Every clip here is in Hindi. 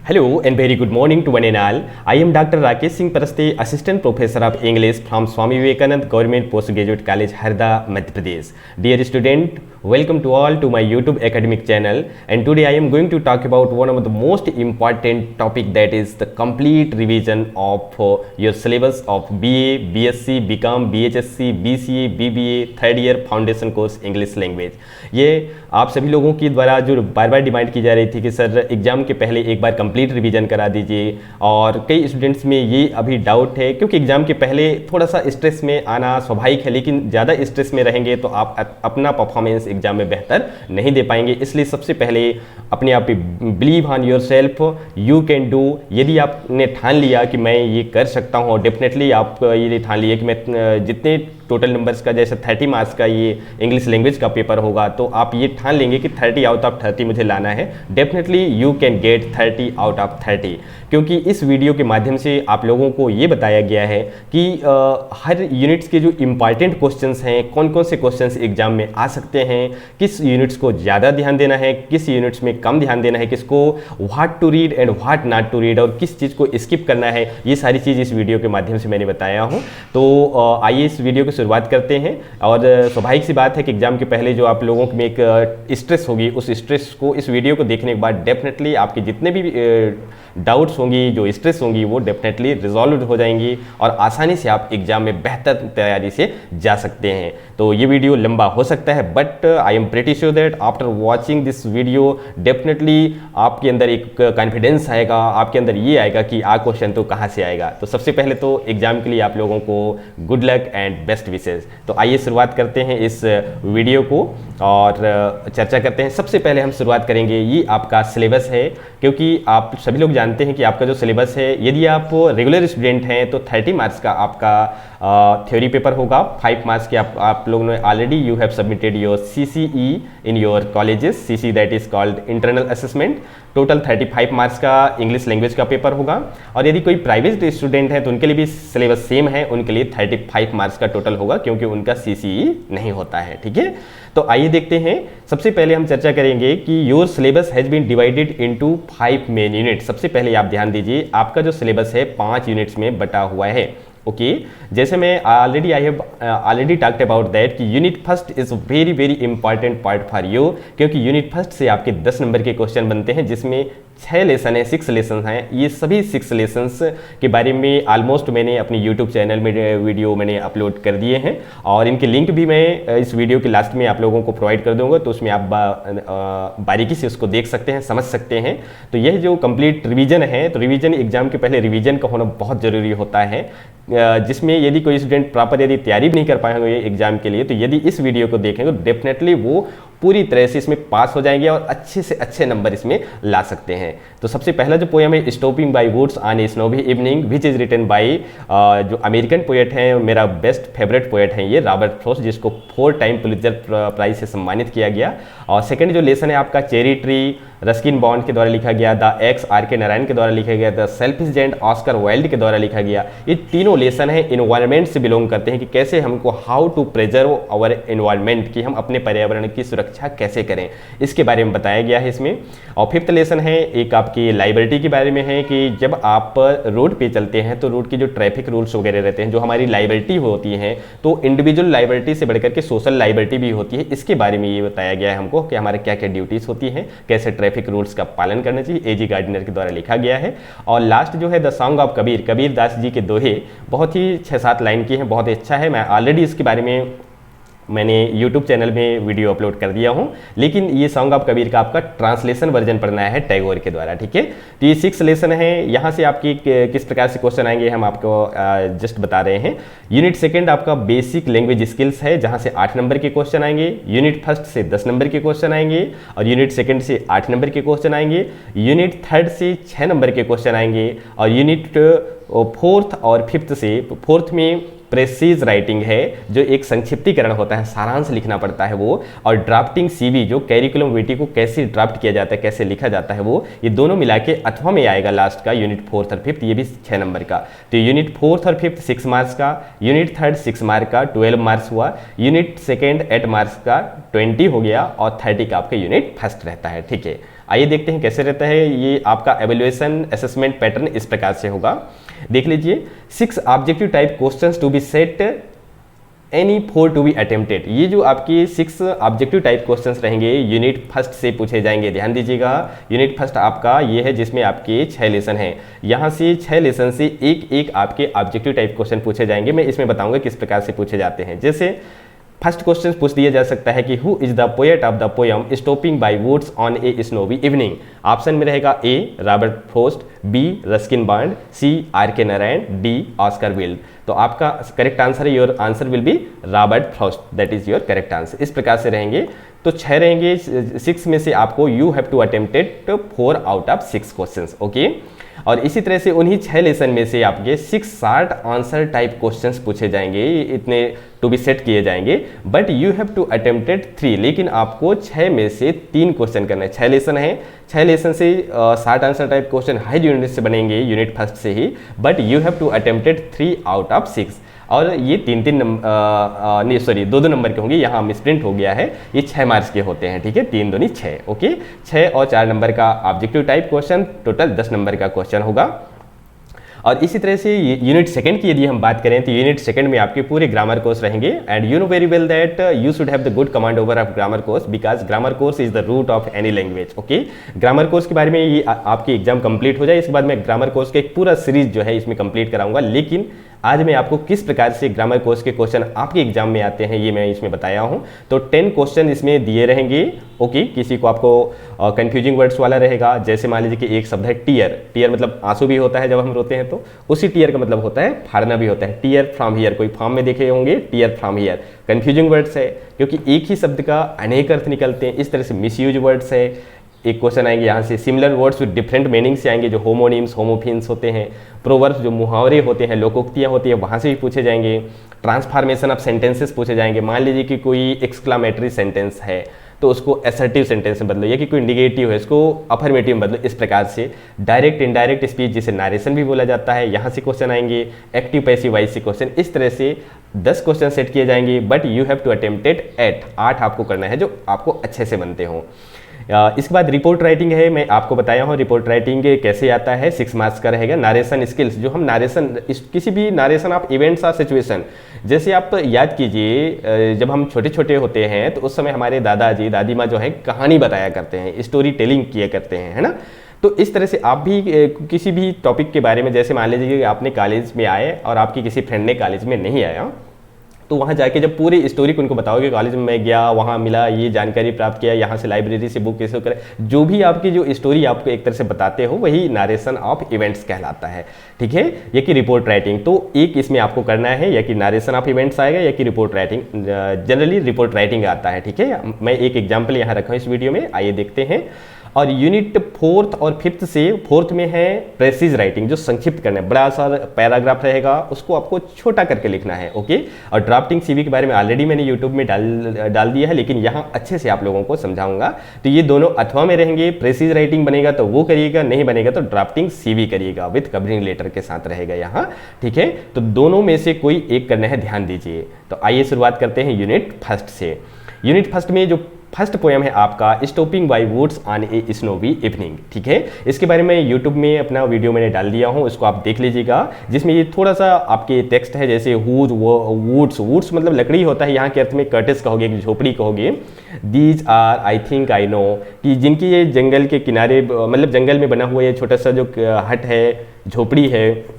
Hello and very good morning to one and all. I am Dr. Rakesh Singh Paraste, Assistant Professor of English from Swami Vivekanand Government Postgraduate College, Harda, Madhya Pradesh. Dear student, welcome to all to my YouTube academic channel. And today I am going to talk about one of the most important topic, that is the complete revision of your syllabus of BA, BSc, BCom, BHSC, BCA, BBA, third year foundation course English language. ये आप सभी लोगों की द्वारा जो बार बार डिमांड की जा रही थी कि सर एग्जाम के पहले एक बार कंप्लीट रिवीजन करा दीजिए, और कई स्टूडेंट्स में ये अभी डाउट है क्योंकि एग्जाम के पहले थोड़ा सा स्ट्रेस में आना स्वाभाविक है, लेकिन ज़्यादा स्ट्रेस में रहेंगे तो आप अपना परफॉर्मेंस एग्जाम में बेहतर नहीं दे पाएंगे। इसलिए सबसे पहले अपने आप पे believe on your self, you can do. यदि आपने ठान लिया कि मैं ये कर सकता हूँ, डेफिनेटली आप ये ठान लिया कि मैं जितने टोटल नंबर्स का जैसे 30 मार्क्स का ये इंग्लिश लैंग्वेज का पेपर होगा, तो आप ये ठान लेंगे कि 30 आउट ऑफ 30 मुझे लाना है। Definitely you can get 30 out of 30, क्योंकि इस वीडियो के माध्यम से आप लोगों को ये बताया गया है कि हर यूनिट्स के जो इम्पॉर्टेंट क्वेश्चंस हैं, कौन कौन से क्वेश्चंस एग्जाम में आ सकते हैं, किस यूनिट्स को ज़्यादा ध्यान देना है, किस यूनिट्स में कम ध्यान देना है, किसको what to read and what not to read, और किस चीज़ को स्किप करना है, ये सारी चीज़ इस वीडियो के माध्यम से मैंने बताया हूँ। तो आइए इस वीडियो की शुरुआत करते हैं। और स्वाभाविक सी बात है कि एग्जाम के पहले जो आप लोगों में एक स्ट्रेस होगी, उस स्ट्रेस को इस वीडियो को देखने के बाद डेफिनेटली आपके जितने भी डाउट्स होंगी, जो स्ट्रेस होंगी, वो डेफिनेटली रिजॉल्व हो जाएंगी और आसानी से आप एग्जाम में बेहतर तैयारी से जा सकते हैं। तो ये वीडियो लंबा हो सकता है, but I am pretty sure that after watching this video definitely आपके अंदर एक कॉन्फिडेंस आएगा, आपके अंदर ये आएगा कि आ क्वेश्चन तो कहाँ से आएगा। तो सबसे पहले तो एग्जाम के लिए आप लोगों को good luck and best wishes. तो आइए शुरुआत करते हैं इस वीडियो को और चर्चा करते हैं। सबसे पहले हम शुरुआत करेंगे, ये आपका सिलेबस है, क्योंकि आप सभी लोग जानते हैं कि आपका जो सिलेबस है, यदि आप रेगुलर स्टूडेंट हैं तो 30 मार्क्स का आपका थ्योरी पेपर होगा। 5 मार्क्स के आप लोगों ने already you have submitted your CCE in your colleges. CCE that is called internal assessment. Total 35 marks का इंग्लिश लैंग्वेज का पेपर होगा। और यदि कोई प्राइवेट स्टूडेंट है तो उनके लिए भी सिलेबस सेम है, उनके लिए 35 मार्क्स का टोटल होगा, क्योंकि उनका CCE नहीं होता है। ठीक है, तो आइए देखते हैं। सबसे पहले हम चर्चा करेंगे कि your syllabus has been divided into 5 main unit. सबसे पहले आप ध्यान दीजिए, आपका जो सिलेबस है 5 यूनिट्स में बटा हुआ है। ओके, जैसे मैं I have already talked about that कि unit first is very important part for you, क्योंकि यूनिट फर्स्ट से आपके 10 नंबर के क्वेश्चन बनते हैं, जिसमें 6 लेसन है, 6 लेसन हैं। ये सभी 6 लेसन्स के बारे में ऑलमोस्ट मैंने अपनी यूट्यूब चैनल में वीडियो मैंने अपलोड कर दिए हैं, और इनके लिंक भी मैं इस वीडियो के लास्ट में आप लोगों को प्रोवाइड कर दूंगा, तो उसमें आप बारीकी से उसको देख सकते हैं, समझ सकते हैं। तो यह जो कंप्लीट रिवीजन है, तो रिवीजन एग्जाम के पहले रिवीजन का होना बहुत ज़रूरी होता है, जिसमें यदि कोई स्टूडेंट प्रॉपर यदि तैयारी भी नहीं कर पाएंगे एग्जाम के लिए, तो यदि इस वीडियो को देखेंगे तो डेफिनेटली वो पूरी तरह से इसमें पास हो जाएंगे और अच्छे से अच्छे नंबर इसमें ला सकते हैं। तो सबसे पहला जो पोएम है, stopping by woods on a snowy evening, which is written by जो अमेरिकन पोएट हैं, मेरा बेस्ट फेवरेट पोएट हैं ये रॉबर्ट फ्रॉस्ट, जिसको 4 टाइम पुलित्जर प्राइज से सम्मानित किया गया। और सेकंड जो लेसन है आपका चेरी ट्री, रस्किन बॉन्ड के द्वारा लिखा गया, द एक्स R.K. नारायण के द्वारा लिखा गया, the selfish giant Oscar Wilde के द्वारा लिखा गया। ये तीनों लेसन है इन्वायरमेंट से बिलोंग करते हैं कि कैसे हमको how to preserve our environment, कि हम अपने पर्यावरण की सुरक्षा कैसे करें, इसके बारे में बताया गया है इसमें। और फिफ्थ लेसन है एक आपकी लाइबिलिटी के बारे में है कि जब आप रोड पे चलते हैं तो रोड की जो ट्रैफिक रूल्स वगैरह रहते हैं, जो हमारी लाइबिलिटी होती हैं, तो इंडिविजुअल लाइबिलिटी से बढ़कर के सोशल लाइबिलिटी भी होती है। इसके बारे में ये बताया गया है हमको कि हमारे क्या क्या ड्यूटीज़ होती हैं, कैसे ट्रैफिक रूल्स का पालन करना चाहिए। A.G. गार्डनर के द्वारा लिखा गया है। और लास्ट जो है the song of Kabir, Kabir Das ji के दोहे, बहुत ही 6-7 लाइन की हैं, बहुत ही अच्छा है। मैं ऑलरेडी इसके बारे में मैंने YouTube चैनल में वीडियो अपलोड कर दिया हूं, लेकिन ये सॉन्ग ऑफ कबीर का आपका ट्रांसलेशन वर्जन पढ़ना है टैगोर के द्वारा। ठीक है, तो ये 6 लेसन है। यहाँ से आपकी किस प्रकार से क्वेश्चन आएंगे हम आपको जस्ट बता रहे हैं। यूनिट सेकंड आपका बेसिक लैंग्वेज स्किल्स है, जहाँ से 8 नंबर के क्वेश्चन आएंगे। यूनिट फर्स्ट से 10 नंबर के क्वेश्चन आएंगे, और यूनिट सेकंड से 8 नंबर के क्वेश्चन आएंगे। यूनिट थर्ड से 6 नंबर के क्वेश्चन आएंगे, और यूनिट फोर्थ और फिफ्थ से, फोर्थ में प्रेसीज राइटिंग है, जो एक संक्षिप्तीकरण होता है, सारांश लिखना पड़ता है वो, और ड्राफ्टिंग CV, जो कैरिकुलम विटी को कैसे ड्राफ्ट किया जाता है, कैसे लिखा जाता है वो, ये दोनों मिला के अथवा में आएगा लास्ट का यूनिट 4th और 5th, ये भी 6 नंबर का। तो यूनिट 4th और 5th 6 मार्क्स का, यूनिट 3rd 6 मार्क का 12 मार्क्स हुआ, यूनिट 2nd 8 मार्क्स का 20 हो गया, और 30 का आपका यूनिट फर्स्ट रहता है। ठीक है, आइए देखते हैं कैसे रहता है ये आपका एवेल्युएशन असेसमेंट पैटर्न। इस प्रकार से होगा, देख लीजिए। 6 objective type questions to be set any 4 to be attempted. ये जो आपके 6 ऑब्जेक्टिव टाइप क्वेश्चंस रहेंगे यूनिट फर्स्ट से पूछे जाएंगे। ध्यान दीजिएगा, यूनिट फर्स्ट आपका ये है जिसमें आपके 6 लेसन हैं। यहाँ से 6 लेसन से एक एक आपके ऑब्जेक्टिव टाइप क्वेश्चन पूछे जाएंगे। मैं इसमें बताऊंगा किस प्रकार से पूछे जाते हैं। जैसे फर्स्ट क्वेश्चन पूछ दिया जा सकता है कि who is the poet of the poem stopping by woods on a snowy evening. Option में रहेगा A Robert Frost, B Ruskin Bond, C R K. Narayan, D Oscar Wilde. तो आपका करेक्ट आंसर है, your answer will be Robert Frost, that is your correct answer. इस प्रकार से रहेंगे। तो 6 रहेंगे, 6 में से आपको you have to attempted 4 out of 6 question, okay. और इसी तरह से उन्हीं 6 लेसन में से आपके 6 शार्ट आंसर टाइप क्वेश्चंस पूछे जाएंगे, इतने टू बी सेट किए जाएंगे। But you have to attempted 3, लेकिन आपको 6 में से 3 क्वेश्चन करना है। 6 लेसन है, 6 लेसन से शार्ट आंसर टाइप क्वेश्चन हाई यूनिट से बनेंगे, यूनिट फर्स्ट से ही। But you have to attempted 3 out of 6। और ये 3-3 नंबर नहीं सॉरी 2-2 नंबर के होंगे, यहाँ मिसप्रिंट हो गया है। ये 6 मार्क्स के होते हैं, ठीक है, 3 दूनी 6, ओके। 6 और 4 नंबर का objective type question, total 10 number का क्वेश्चन होगा। और इसी तरह से यूनिट सेकंड की यदि हम बात करें तो यूनिट सेकंड में आपके पूरे ग्रामर कोर्स रहेंगे। And you know very well that you should have the good command over of grammar course, because grammar course is the root of any language, okay. Grammar course के बारे में ये आपकी एग्जाम कंप्लीट हो जाए, इसके बाद मैं ग्रामर कोर्स का एक पूरा सीरीज जो है इसमें कंप्लीट कराऊंगा। लेकिन आज मैं आपको किस प्रकार से ग्रामर कोर्स के क्वेश्चन आपके एग्जाम में आते हैं ये मैं इसमें बताया हूं। तो 10 क्वेश्चन इसमें दिए रहेंगे, ओके। किसी को आपको कंफ्यूजिंग वर्ड्स वाला रहेगा, जैसे मान लीजिए कि एक शब्द है टीयर। टीयर मतलब आंसू भी होता है जब हम रोते हैं, तो उसी टीयर का मतलब होता है फाड़ना भी होता है। टीयर फ्रॉम हियर, कोई फॉर्म में देखे होंगे, tear from here confusing words है, क्योंकि एक ही शब्द का अनेक अर्थ निकलते हैं। इस तरह से मिसयूज वर्ड्स है। एक क्वेश्चन आएंगे यहाँ से similar words with different meaning से आएंगे, जो होमोनिम्स होमोफिन्स होते हैं। प्रोवर्ब्स जो मुहावरे होते हैं, लोकोक्तियाँ होती है, वहाँ से भी पूछे जाएंगे। ट्रांसफॉर्मेशन ऑफ सेंटेंसेस पूछे जाएंगे। मान लीजिए कि कोई एक्सक्लामेटरी सेंटेंस है तो उसको असर्टिव सेंटेंस में बदलो, या कि कोई निगेटिव है इसको अफर्मेटिव में बदलो। इस प्रकार से डायरेक्ट इनडायरेक्ट स्पीच जिसे नारेशन भी बोला जाता है, यहाँ से क्वेश्चन आएंगे। एक्टिव पैसिव वॉइस से क्वेश्चन, इस तरह से 10 क्वेश्चन सेट किए जाएंगे। But you have to attempted 8 आपको करना है जो आपको अच्छे से बनते हों। इसके बाद रिपोर्ट राइटिंग है, मैं आपको बताया हूँ रिपोर्ट राइटिंग कैसे आता है। 6 मार्क्स का रहेगा। नारेशन स्किल्स, जो हम नारेशन किसी भी नारेशन ऑफ इवेंट्स और सिचुएशन, जैसे आप याद कीजिए जब हम छोटे छोटे होते हैं तो उस समय हमारे दादाजी दादी माँ जो है कहानी बताया करते हैं, स्टोरी टेलिंग किया करते हैं, है ना। तो इस तरह से आप भी किसी भी टॉपिक के बारे में, जैसे मान लीजिए कि आपने कॉलेज में आए और आपकी किसी फ्रेंड ने कॉलेज में नहीं आया, तो वहाँ जाके जब पूरी स्टोरी को उनको बताओगे, कॉलेज में मैं गया, वहाँ मिला, ये जानकारी प्राप्त किया, यहाँ से लाइब्रेरी से बुक कैसे करें, जो भी आपकी जो स्टोरी आपको एक तरह से बताते हो वही नारेशन ऑफ इवेंट्स कहलाता है, ठीक है। या कि रिपोर्ट राइटिंग, तो एक इसमें आपको करना है, या कि नारेशन ऑफ इवेंट्स आएगा या कि report writing. Generally report writing आता है, ठीक है। मैं एक एग्जाम्पल यहाँ रखा हूँ इस वीडियो में, आइए देखते हैं। और यूनिट 4th और 5th से 4th में है प्रेसिज राइटिंग, जो संक्षिप्त करना है। बड़ा सा पैराग्राफ रहेगा, उसको आपको छोटा करके लिखना है, ओके। और ड्राफ्टिंग सीवी के बारे में ऑलरेडी मैंने यूट्यूब में डाल दिया है, लेकिन यहाँ अच्छे से आप लोगों को समझाऊंगा। तो ये दोनों अथवा में रहेंगे। प्रेसिज राइटिंग बनेगा तो वो करिएगा, नहीं बनेगा तो ड्राफ्टिंग सीवी करिएगा, विद कवरिंग लेटर के साथ रहेगा यहाँ, ठीक है। तो दोनों में से कोई एक करना है, ध्यान दीजिए। तो आइए शुरुआत करते हैं यूनिट फर्स्ट से। यूनिट फर्स्ट में जो फर्स्ट पोएम है आपका stopping by woods on a snowy evening, ठीक है। इसके बारे में यूट्यूब में अपना वीडियो मैंने डाल दिया हूँ, उसको आप देख लीजिएगा, जिसमें ये थोड़ा सा आपके टेक्स्ट है। जैसे वुड्स मतलब लकड़ी होता है, यहाँ के अर्थ में कर्टेस कहोगे, झोपड़ी कहोगे। These are I think I know, कि जिनकी ये जंगल के किनारे, मतलब जंगल में बना हुआ ये छोटा सा जो हट है, झोपड़ी है,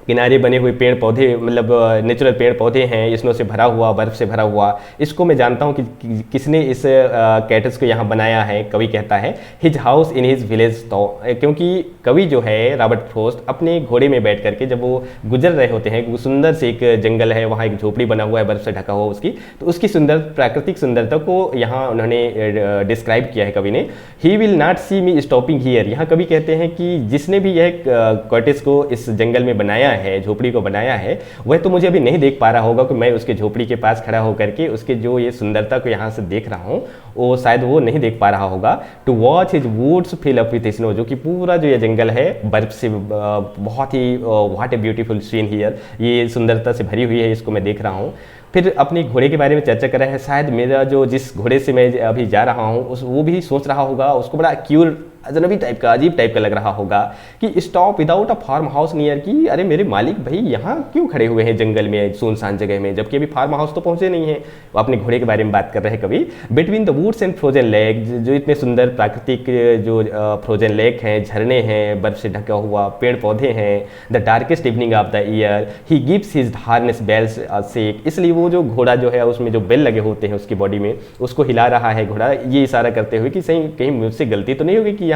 किनारे बने हुए पेड़ पौधे, मतलब नेचुरल पेड़ पौधे हैं, स्नो से भरा हुआ, बर्फ से भरा हुआ। इसको मैं जानता हूँ कि किसने इस कैटस को यहाँ बनाया है। कवि कहता है his house in his village, तो क्योंकि कवि जो है रॉबर्ट फ्रॉस्ट अपने घोड़े में बैठ करके जब वो गुजर रहे होते हैं, वो सुंदर से एक जंगल है, वहाँ एक झोपड़ी बना हुआ है बर्फ से ढका हुआ उसकी, तो उसकी सुंदर प्राकृतिक सुंदरता को यहाँ उन्होंने डिस्क्राइब किया है कवि ने। He will not see me stopping here, यहाँ कवि कहते हैं कि जिसने भी यह कर्टिस को इस जंगल में बनाया है, झोपड़ी को बनाया है, वह तो मुझे अभी नहीं देख पा रहा होगा कि मैं उसके झोपड़ी के पास खड़ा होकर के उसके जो ये सुंदरता को यहाँ से देख रहा हूँ, वो शायद वो नहीं देख पा रहा होगा। To watch his woods fill up with snow, जो कि पूरा जो ये जंगल है बर्फ से बहुत ही what a beautiful scene here, ये सुंदरता से भरी हुई है, इसको मैं देख रहा हूँ। फिर अपने घोड़े के बारे में चर्चा कर रहे हैं। शायद मेरा जो जिस घोड़े से मैं अभी जा रहा हूँ उस वो भी सोच रहा होगा, उसको बड़ा क्यूर अजनबी टाइप का, अजीब टाइप का लग रहा होगा कि stop without a farm house near, कि अरे मेरे मालिक भाई यहाँ क्यों खड़े हुए हैं जंगल में, सुनसान जगह में, जबकि अभी फार्म हाउस तो पहुंचे नहीं है। वो अपने घोड़े के बारे में बात कर रहे हैं कवि। Between the woods and frozen lake, जो इतने सुंदर प्राकृतिक जो फ्रोजन लेक हैं, झरने हैं, बर्फ से ढका हुआ पेड़ पौधे हैं, the darkest evening of the year he gives his harness bells shake, इसलिए वो जो घोड़ा जो है उसमें जो बेल लगे होते हैं उसकी बॉडी में, उसको हिला रहा है घोड़ा, ये इशारा करते हुए कि सही कहीं मुझसे गलती तो नहीं होगी कि यहाँ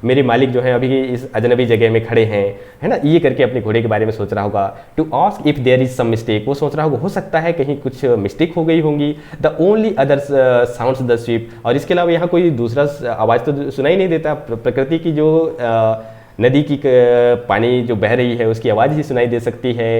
मेरे मालिक जो है अभी इस अजनबी जगह में खड़े हैं, है ना, ये करके अपने घोड़े के बारे में सोच रहा होगा। To ask if there is some mistake, वो सोच रहा होगा हो सकता है कहीं कुछ मिस्टेक हो गई होंगी। The only other sounds the SVEEP, और इसके अलावा यहाँ कोई दूसरा आवाज़ तो सुनाई नहीं देता, प्रकृति की जो नदी की पानी जो बह रही है उसकी आवाज़ ही सुनाई दे सकती है।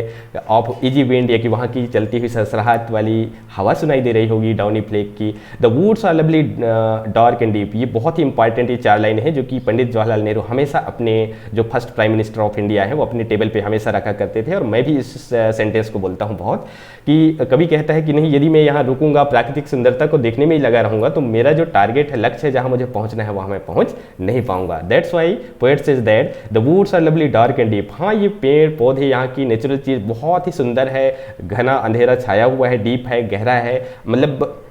ऑफ इजी विंड, या कि वहाँ की चलती हुई सरसराहट वाली हवा सुनाई दे रही होगी डाउनी फ्लेक की। The woods are lovely dark and deep, ये बहुत ही इंपॉर्टेंट ये 4 लाइन है जो कि पंडित जवाहरलाल नेहरू हमेशा अपने जो first prime minister of India है वो अपने टेबल पे हमेशा रखा करते थे, और मैं भी इस सेंटेंस को बोलता हूँ बहुत, कि कभी कहता है कि नहीं, यदि मैं यहाँ रुकूंगा प्राकृतिक सुंदरता को देखने में ही लगा रहूँगा तो मेरा जो टारगेट है, लक्ष्य है जहाँ मुझे पहुँचना है वहाँ मैं पहुँच नहीं पाऊंगा। That's why poet says that the woods are lovely dark and deep, हाँ ये पेड़ पौधे यहाँ की नेचुरल चीज़ बहुत ही सुंदर है, घना अंधेरा छाया हुआ है, डीप है, गहरा है, मतलब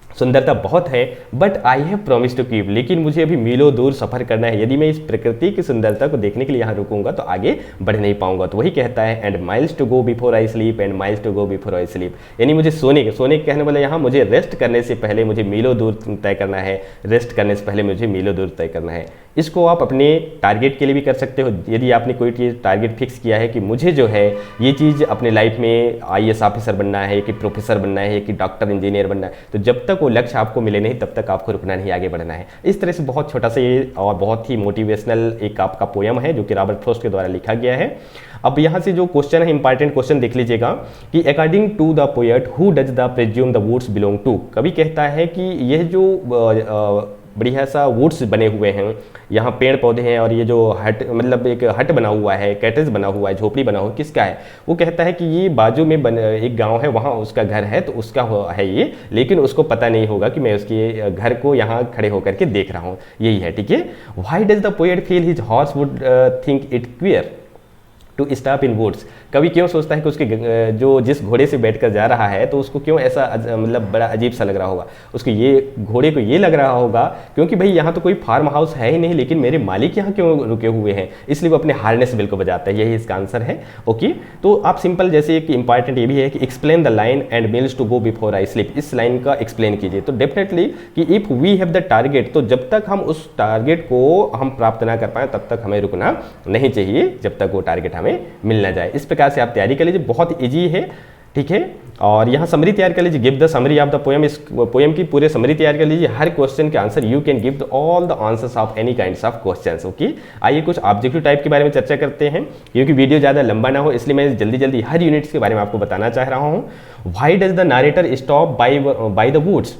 सुंदरता बहुत है। But I have promise to keep, लेकिन मुझे अभी मीलों दूर सफर करना है, यदि मैं इस प्रकृति की सुंदरता को देखने के लिए यहाँ रुकूंगा तो आगे बढ़ नहीं पाऊंगा। तो वही कहता है and miles to go before I sleep, and miles to go before I sleep, यानी मुझे सोने के कहने वाले यहाँ मुझे रेस्ट करने से पहले मुझे मीलों दूर तय करना है, रेस्ट करने से पहले मुझे मीलों दूर तय करना है। इसको आप अपने टारगेट के लिए भी कर सकते हो। यदि आपने कोई चीज़ टारगेट फिक्स किया है कि मुझे जो है ये चीज़ अपने लाइफ में IAS ऑफिसर बनना है, कि प्रोफेसर बनना है, कि डॉक्टर इंजीनियर बनना है, तो जब तक वो लक्ष्य आपको मिले नहीं तब तक आपको रुकना नहीं, आगे बढ़ना है। इस तरह से बहुत छोटा सा ये और बहुत ही मोटिवेशनल एक आपका पोयम है जो कि रॉबर्ट फ्रॉस्ट के द्वारा लिखा गया है। अब यहाँ से जो क्वेश्चन है, इंपॉर्टेंट क्वेश्चन देख लीजिएगा कि according to the poet who does the presume the woods belong to, कवि कहता है कि यह जो बढ़िया सा वुड्स बने हुए हैं, यहाँ पेड़ पौधे हैं, और ये जो हट, मतलब एक हट बना हुआ है, कैटेज बना हुआ है, झोपड़ी बना हुआ, किसका है? वो कहता है कि ये बाजू में एक गांव है, वहाँ उसका घर है, तो उसका है ये, लेकिन उसको पता नहीं होगा कि मैं उसके घर को यहाँ खड़े होकर के देख रहा हूँ, यही है, ठीक है। Why does the poet feel his horse would think it queer to stop in woods, कवि क्यों सोचता है कि उसके जो जिस घोड़े से बैठकर जा रहा है तो उसको क्यों ऐसा मतलब बड़ा अजीब सा लग रहा होगा, उसको ये घोड़े को ये लग रहा होगा क्योंकि भाई यहाँ तो कोई फार्म हाउस है ही नहीं, लेकिन मेरे मालिक यहाँ क्यों रुके हुए हैं, इसलिए वो अपने हार्नेस बेल को बजाता है, यही इसका आंसर है। ओके, तो आप सिंपल जैसे एक इंपॉर्टेंट ये भी है कि explain the line and miles to go before I sleep, इस लाइन का एक्सप्लेन कीजिए। तो डेफिनेटली कि if we have the target, तो जब तक हम उस टारगेट को हम प्राप्त ना कर पाए तब तक हमें रुकना नहीं चाहिए, जब तक वो टारगेट हमें मिल ना जाए। इस प्रकार से आप तैयारी कर लीजिए, बहुत इजी है, ठीक है। और यहाँ समरी तैयार कर लीजिए, give the summary of the poem, इस पोएम की पूरे समरी तैयार कर लीजिए, हर क्वेश्चन के answer you can give all the answers of any kinds of questions. Okay, आइए कुछ ऑब्जेक्टिव टाइप के बारे में चर्चा करते हैं, क्योंकि वीडियो ज़्यादा लंबा ना हो इसलिए मैं जल्दी जल्दी हर यूनिट्स के बारे में आपको बताना चाह रहा हूँ। Why does the narrator stop by the woods,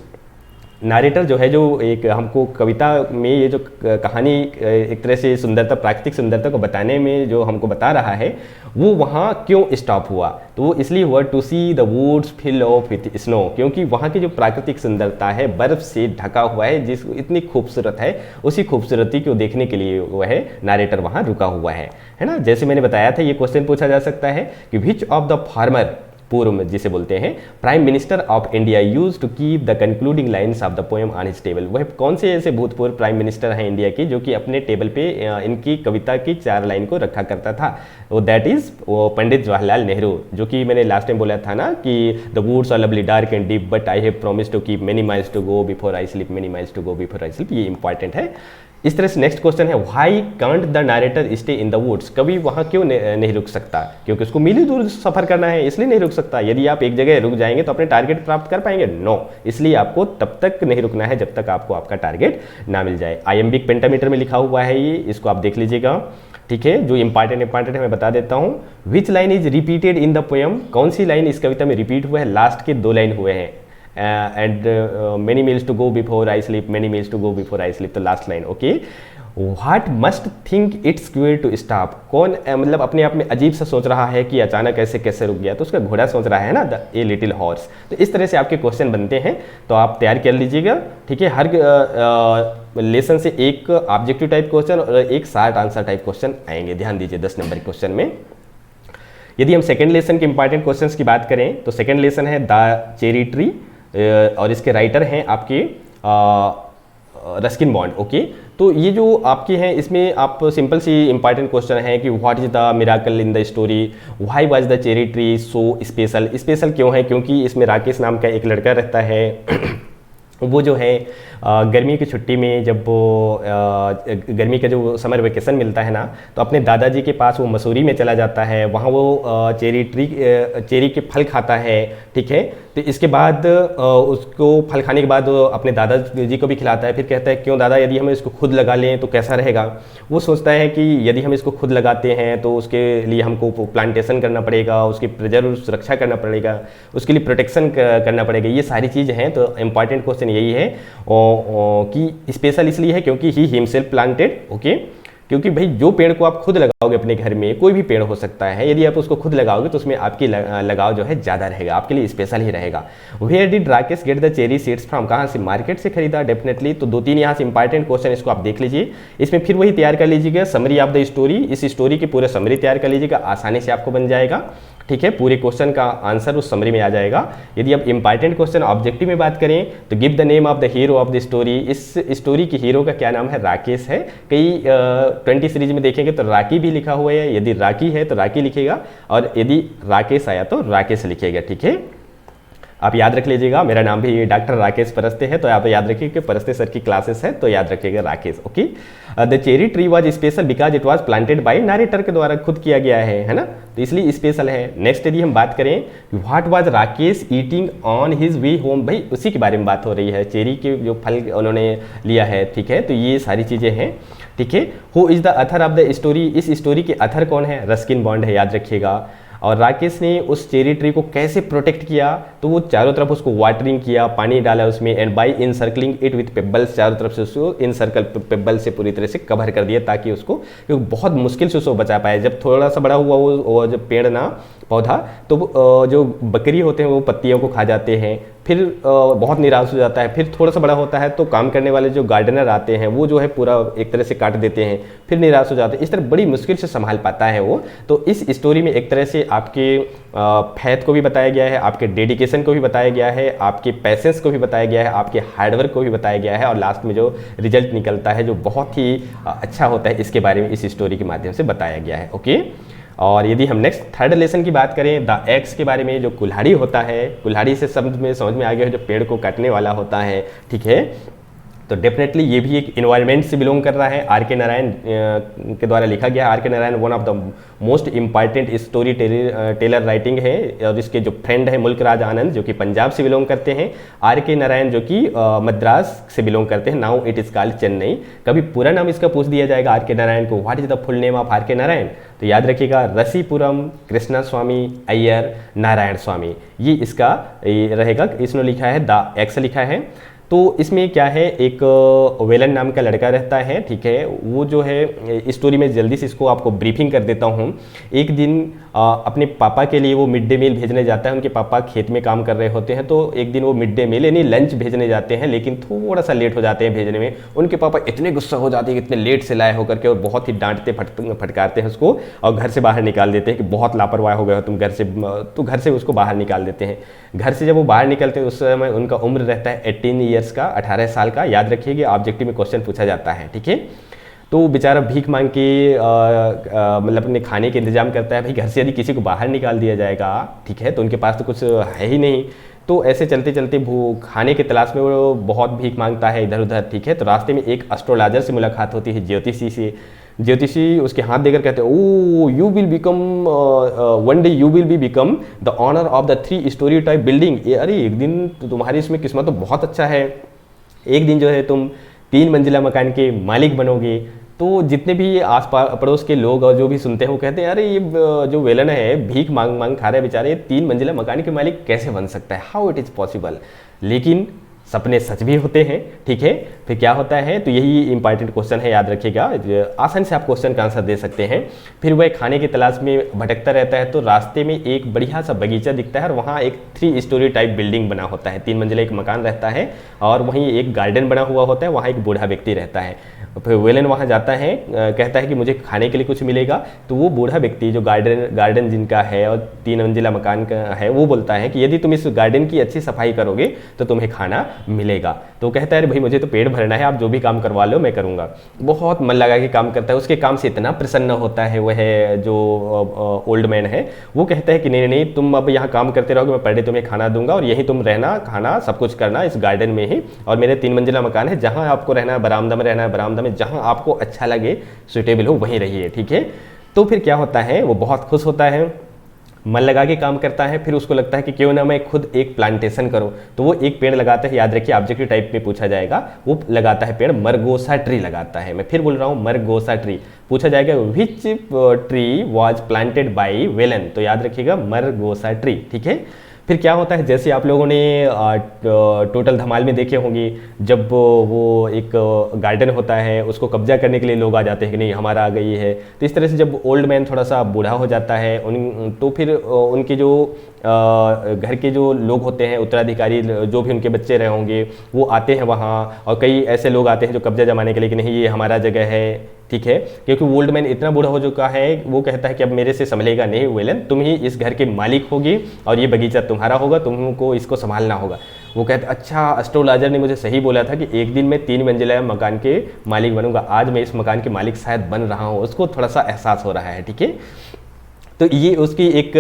narrator जो है, जो एक हमको कविता में ये जो कहानी एक तरह से सुंदरता, प्राकृतिक सुंदरता को बताने में जो हमको बता रहा है, वो वहाँ क्यों स्टॉप हुआ, तो वो इसलिए हुआ to see the woods fill off with snow, क्योंकि वहाँ की जो प्राकृतिक सुंदरता है बर्फ से ढका हुआ है, जिस इतनी खूबसूरत है, उसी खूबसूरती को देखने के लिए वह नरेटर वहाँ रुका हुआ है ना। जैसे मैंने बताया था, ये क्वेश्चन पूछा जा सकता है कि विच ऑफ द फार्मर, पूर्व में जिसे बोलते हैं, prime minister of India use to keep the concluding lines of the poem on his table, वह कौन से ऐसे भूतपूर्व प्राइम मिनिस्टर हैं इंडिया की जो कि अपने टेबल पे इनकी कविता की 4 लाइन को रखा करता था, वो दैट इज वो पंडित जवाहरलाल नेहरू, जो कि मैंने लास्ट टाइम बोला था ना कि the woods are lovely dark and deep but I have promise to keep many miles to go before I sleep, many miles to go before I sleep, ये इंपॉर्टेंट है। इस तरह से नेक्स्ट क्वेश्चन है, why can't the narrator stay in the woods, कभी वहाँ क्यों नहीं रुक सकता, क्योंकि उसको मीलों दूर सफर करना है इसलिए नहीं रुक सकता। यदि आप एक जगह रुक जाएंगे तो अपने टारगेट प्राप्त कर पाएंगे, नो, इसलिए आपको तब तक नहीं रुकना है जब तक आपको आपका टारगेट ना मिल जाए। आइएम्बिक पेंटामीटर में लिखा हुआ है ये, इसको आप देख लीजिएगा, ठीक है। जो इंपॉर्टेंट है मैं बता देता हूँ। Which line is repeated in the poem, कौन सी लाइन इस कविता में रिपीट हुआ है, लास्ट के 2 लाइन हुए हैं, and many meals to go before I sleep, many meals to go before I sleep, तो last line okay. What must think it's cruel to stop, कौन मतलब अपने आप में अजीब सा सोच रहा है कि अचानक ऐसे कैसे रुक गया, तो उसका घोड़ा सोच रहा है ना, ए लिटिल हॉर्स। तो इस तरह से आपके क्वेश्चन बनते हैं, तो आप तैयार कर लीजिएगा, ठीक है। हर लेसन से एक ऑब्जेक्टिव टाइप क्वेश्चन और एक शार्ट आंसर टाइप क्वेश्चन आएंगे, ध्यान दीजिए 10 नंबर के क्वेश्चन में। यदि हम सेकेंड लेसन के इंपॉर्टेंट क्वेश्चंस की बात करें तो सेकेंड लेसन है द चेरी ट्री और इसके राइटर हैं आपके रस्किन बॉन्ड, ओके। तो ये जो आपके हैं इसमें आप सिंपल सी इंपॉर्टेंट क्वेश्चन है कि what is the miracle in the story, why was the cherry tree so special, special क्यों है, क्योंकि इसमें राकेश नाम का एक लड़का रहता है वो जो है गर्मी की छुट्टी में जब वो गर्मी का जो समर वेकेशन मिलता है ना, तो अपने दादाजी के पास वो मसूरी में चला जाता है, वहाँ वो चेरी के फल खाता है, ठीक है। तो इसके बाद उसको फल खाने के बाद वो अपने दादाजी को भी खिलाता है, फिर कहता है क्यों दादा, यदि हम इसको खुद लगा लें तो कैसा रहेगा। वो सोचता है कि यदि हम इसको खुद लगाते हैं तो उसके लिए हमको प्लांटेशन करना पड़ेगा, उसकी प्रिजर्व सुरक्षा करना पड़ेगा, उसके लिए प्रोटेक्शन करना पड़ेगा, ये सारी चीज़ें हैं। तो इम्पॉर्टेंट क्वेश्चन यही है कि स्पेशल इसलिए है क्योंकि ही हिमसेल्फ प्लांटेड, ओके। क्योंकि भाई जो पेड़ को आप खुद लगाओगे अपने घर में, कोई भी पेड़ हो सकता है, यदि आप उसको खुद लगाओगे तो उसमें आपकी लगाव जो है ज़्यादा रहेगा, आपके लिए स्पेशल ही रहेगा। Where did Rakesh get the cherry seeds from, कहाँ से, मार्केट से खरीदा, डेफिनेटली। तो 2-3 यहाँ से इंपॉर्टेंट क्वेश्चन इसको आप देख लीजिए। इसमें फिर वही तैयार कर लीजिएगा समरी ऑफ द स्टोरी, इस स्टोरी की पूरे समरी तैयार कर लीजिएगा, आसानी से आपको बन जाएगा, ठीक है। पूरे क्वेश्चन का आंसर उस समरी में आ जाएगा। यदि आप इंपॉर्टेंट क्वेश्चन ऑब्जेक्टिव में बात करें तो give the name of the hero of the story, इस स्टोरी की हीरो का क्या नाम है, राकेश है। कई 20 सीरीज में देखेंगे तो राकी भी लिखा हुआ है, यदि राकी है तो राकी लिखेगा, और यदि राकेश आया तो राकेश लिखेगा, ठीक है। आप याद रख लीजिएगा, मेरा नाम भी डॉक्टर राकेश परस्ते है, तो आप याद रखिए कि परस्ते सर की क्लासेस है, तो याद रखिएगा Rakesh, okay. The cherry tree was special because it was planted by narrator के द्वारा खुद किया गया है ना, तो इसलिए स्पेशल है। नेक्स्ट यदि हम बात करें what was Rakesh eating on his way home, भाई उसी के बारे में बात हो रही है, चेरी के जो फल उन्होंने लिया है, ठीक है। तो ये सारी चीज़ें हैं, ठीक है। Who is the Athar of the story, इस स्टोरी के अथर कौन है, रस्किन बॉन्ड है, याद रखिएगा। और राकेश ने उस चेरी ट्री को कैसे प्रोटेक्ट किया, तो वो चारों तरफ उसको वाटरिंग किया, पानी डाला उसमें, and by encircling it with pebbles, चारों तरफ से उसको इनसर्कल पेबल से पूरी तरह से कवर कर दिया, ताकि उसको, क्योंकि बहुत मुश्किल से उसको बचा पाए। जब थोड़ा सा बड़ा हुआ वो जब पेड़ ना पौधा, तो जो बकरी होते हैं वो पत्तियों को खा जाते हैं, फिर बहुत निराश हो जाता है, फिर थोड़ा सा बड़ा होता है तो काम करने वाले जो गार्डनर आते हैं वो जो है पूरा एक तरह से काट देते हैं, फिर निराश हो जाते हैं, इस तरह बड़ी मुश्किल से संभाल पाता है वो। तो इस स्टोरी में एक तरह से आपके फैथ को भी बताया गया है, आपके डेडिकेशन को भी बताया गया है, आपके पैसेंस को भी बताया गया है, आपके हार्डवर्क को भी बताया गया है, और लास्ट में जो रिजल्ट निकलता है जो बहुत ही अच्छा होता है, इसके बारे में इस स्टोरी के माध्यम से बताया गया है, ओके। और यदि हम नेक्स्ट थर्ड लेसन की बात करें द एक्स के बारे में, जो कुल्हाड़ी होता है, कुल्हाड़ी से समझ में आ गया है जो पेड़ को काटने वाला होता है, ठीक है। तो डेफिनेटली ये भी एक इन्वायरमेंट से बिलोंग कर रहा है। आर के नारायण के द्वारा लिखा गया। Are K Narayan one of the most important story teller writing है, और इसके जो फ्रेंड है मुल्कराज आनंद जो कि पंजाब से बिलोंग करते हैं, आर के नारायण जो कि मद्रास से बिलोंग करते हैं, now it is called Chennai. कभी पूरा नाम इसका पूछ दिया जाएगा आर के नारायण को, what is the full name of R K Narayan, तो याद रखिएगा रसीपुरम कृष्णा स्वामी अय्यर नारायण स्वामी, ये इसका रहेगा। इसने लिखा है द एक्स लिखा है। तो इसमें क्या है, एक वेलन नाम का लड़का रहता है, ठीक है। वो जो है स्टोरी में जल्दी से इसको आपको ब्रीफिंग कर देता हूँ। एक दिन अपने पापा के लिए वो मिड डे मील भेजने जाता है। उनके पापा खेत में काम कर रहे होते हैं, तो एक दिन वो मिड डे मील यानी लंच भेजने जाते हैं, लेकिन थोड़ा सा लेट हो जाते हैं भेजने में। उनके पापा इतने गुस्सा हो जाते हैं कि इतने लेट से लाए होकर के, और बहुत ही डांटते फटकारते हैं उसको, और घर से बाहर निकाल देते हैं कि बहुत लापरवाह हो गए हो तुम घर से, तो घर से उसको बाहर निकाल देते हैं। घर से जब वो बाहर निकलते हैं उस समय उनका उम्र रहता है 18 ईयर्स का, 18 साल का। याद रखिएगा ऑब्जेक्टिव में क्वेश्चन पूछा जाता है, ठीक है। तो बेचारा भीख मांग के मतलब अपने खाने के इंतजाम करता है। भाई घर से यदि किसी को बाहर निकाल दिया जाएगा, ठीक है, तो उनके पास तो कुछ है ही नहीं, तो ऐसे चलते चलते खाने की तलाश में वो बहुत भीख मांगता है इधर उधर, ठीक है। तो रास्ते में एक एस्ट्रोलॉजर से मुलाकात होती है, ज्योतिषी से। ज्योतिषी उसके हाथ देकर कहते हैं, oh you will become one day you will be become the owner of the 3 story type building. अरे एक दिन तो तुम्हारी इसमें किस्मत तो बहुत अच्छा है, एक दिन जो है तुम 3 मंजिला मकान के मालिक बनोगे। तो जितने भी आस पड़ोस के लोग और जो भी सुनते हैं वो कहते हैं अरे ये जो वेलन है भीख मांग मांग खा रहा है बेचारे, 3 मंजिला मकान के मालिक कैसे बन सकता है, हाउ इट इज़ पॉसिबल। लेकिन सपने सच भी होते हैं, ठीक है। फिर क्या होता है, तो यही इंपॉर्टेंट क्वेश्चन है, याद रखिएगा, आसानी से आप क्वेश्चन का आंसर दे सकते हैं। फिर वह खाने की तलाश में भटकता रहता है, तो रास्ते में एक बढ़िया सा बगीचा दिखता है और वहाँ एक 3 स्टोरी टाइप बिल्डिंग बना होता है, 3 मंजिला एक मकान रहता है और वहीं एक गार्डन बना हुआ होता है, वहाँ एक बूढ़ा व्यक्ति रहता है। फिर वेलन वहाँ जाता है, कहता है कि मुझे खाने के लिए कुछ मिलेगा, तो वो बूढ़ा व्यक्ति जो गार्डन जिनका है और 3 मंजिला मकान का है, वो बोलता है कि यदि तुम इस गार्डन की अच्छी सफाई करोगे तो तुम्हें खाना मिलेगा। तो कहता है भाई मुझे तो पेट भरना है, आप जो भी काम करवा लो मैं करूँगा। बहुत मन लगा के काम करता है, उसके काम से इतना प्रसन्न होता है वह जो ओल्ड मैन है। वो कहता है कि नहीं नहीं, तुम अब यहाँ काम करते रहोगे, मैं पर डे तुम्हें खाना दूंगा और यहीं तुम रहना, खाना सब कुछ करना इस गार्डन में ही, और मेरे 3 मंजिला मकान है, जहाँ आपको रहना है बरामदा में रहना है, बरामदा में जहाँ आपको अच्छा लगे सुटेबल हो वहीं रहिए, ठीक है। तो फिर क्या होता है, वो बहुत खुश होता है, मन लगा के काम करता है। फिर उसको लगता है कि क्यों ना मैं खुद एक प्लांटेशन करूं, तो वो एक पेड़ लगाता है, याद रखिए ऑब्जेक्टिव टाइप में पूछा जाएगा, वो लगाता है पेड़, मरगोसा ट्री लगाता है। मैं फिर बोल रहा हूं मरगोसा ट्री, पूछा जाएगा which tree was planted by Velan, तो याद रखिएगा मरगोसा ट्री, ठीक है। फिर क्या होता है, जैसे आप लोगों ने टोटल धमाल में देखे होंगे, जब वो एक गार्डन होता है उसको कब्जा करने के लिए लोग आ जाते हैं कि नहीं हमारा आ गई है, तो इस तरह से जब ओल्ड मैन थोड़ा सा बूढ़ा हो जाता है तो फिर उनके जो घर के जो लोग होते हैं उत्तराधिकारी, जो भी उनके बच्चे रहे होंगे, वो आते हैं वहाँ, और कई ऐसे लोग आते हैं जो कब्जा जमाने के लिए कि नहीं ये हमारा जगह है, ठीक है। क्योंकि ओल्ड मैन इतना बूढ़ा हो चुका है, वो कहता है कि अब मेरे से संभलेगा नहीं वेलन, तुम ही इस घर के मालिक होगी और ये बगीचा तुम्हारा होगा, तुमको इसको संभालना होगा। वो कहते अच्छा, एस्ट्रोलॉजर ने मुझे सही बोला था कि एक दिन मैं 3 मंजिला मकान के मालिक बनूंगा, आज मैं इस मकान के मालिक शायद बन रहा हूँ, उसको थोड़ा सा एहसास हो रहा है, ठीक है। तो ये उसकी एक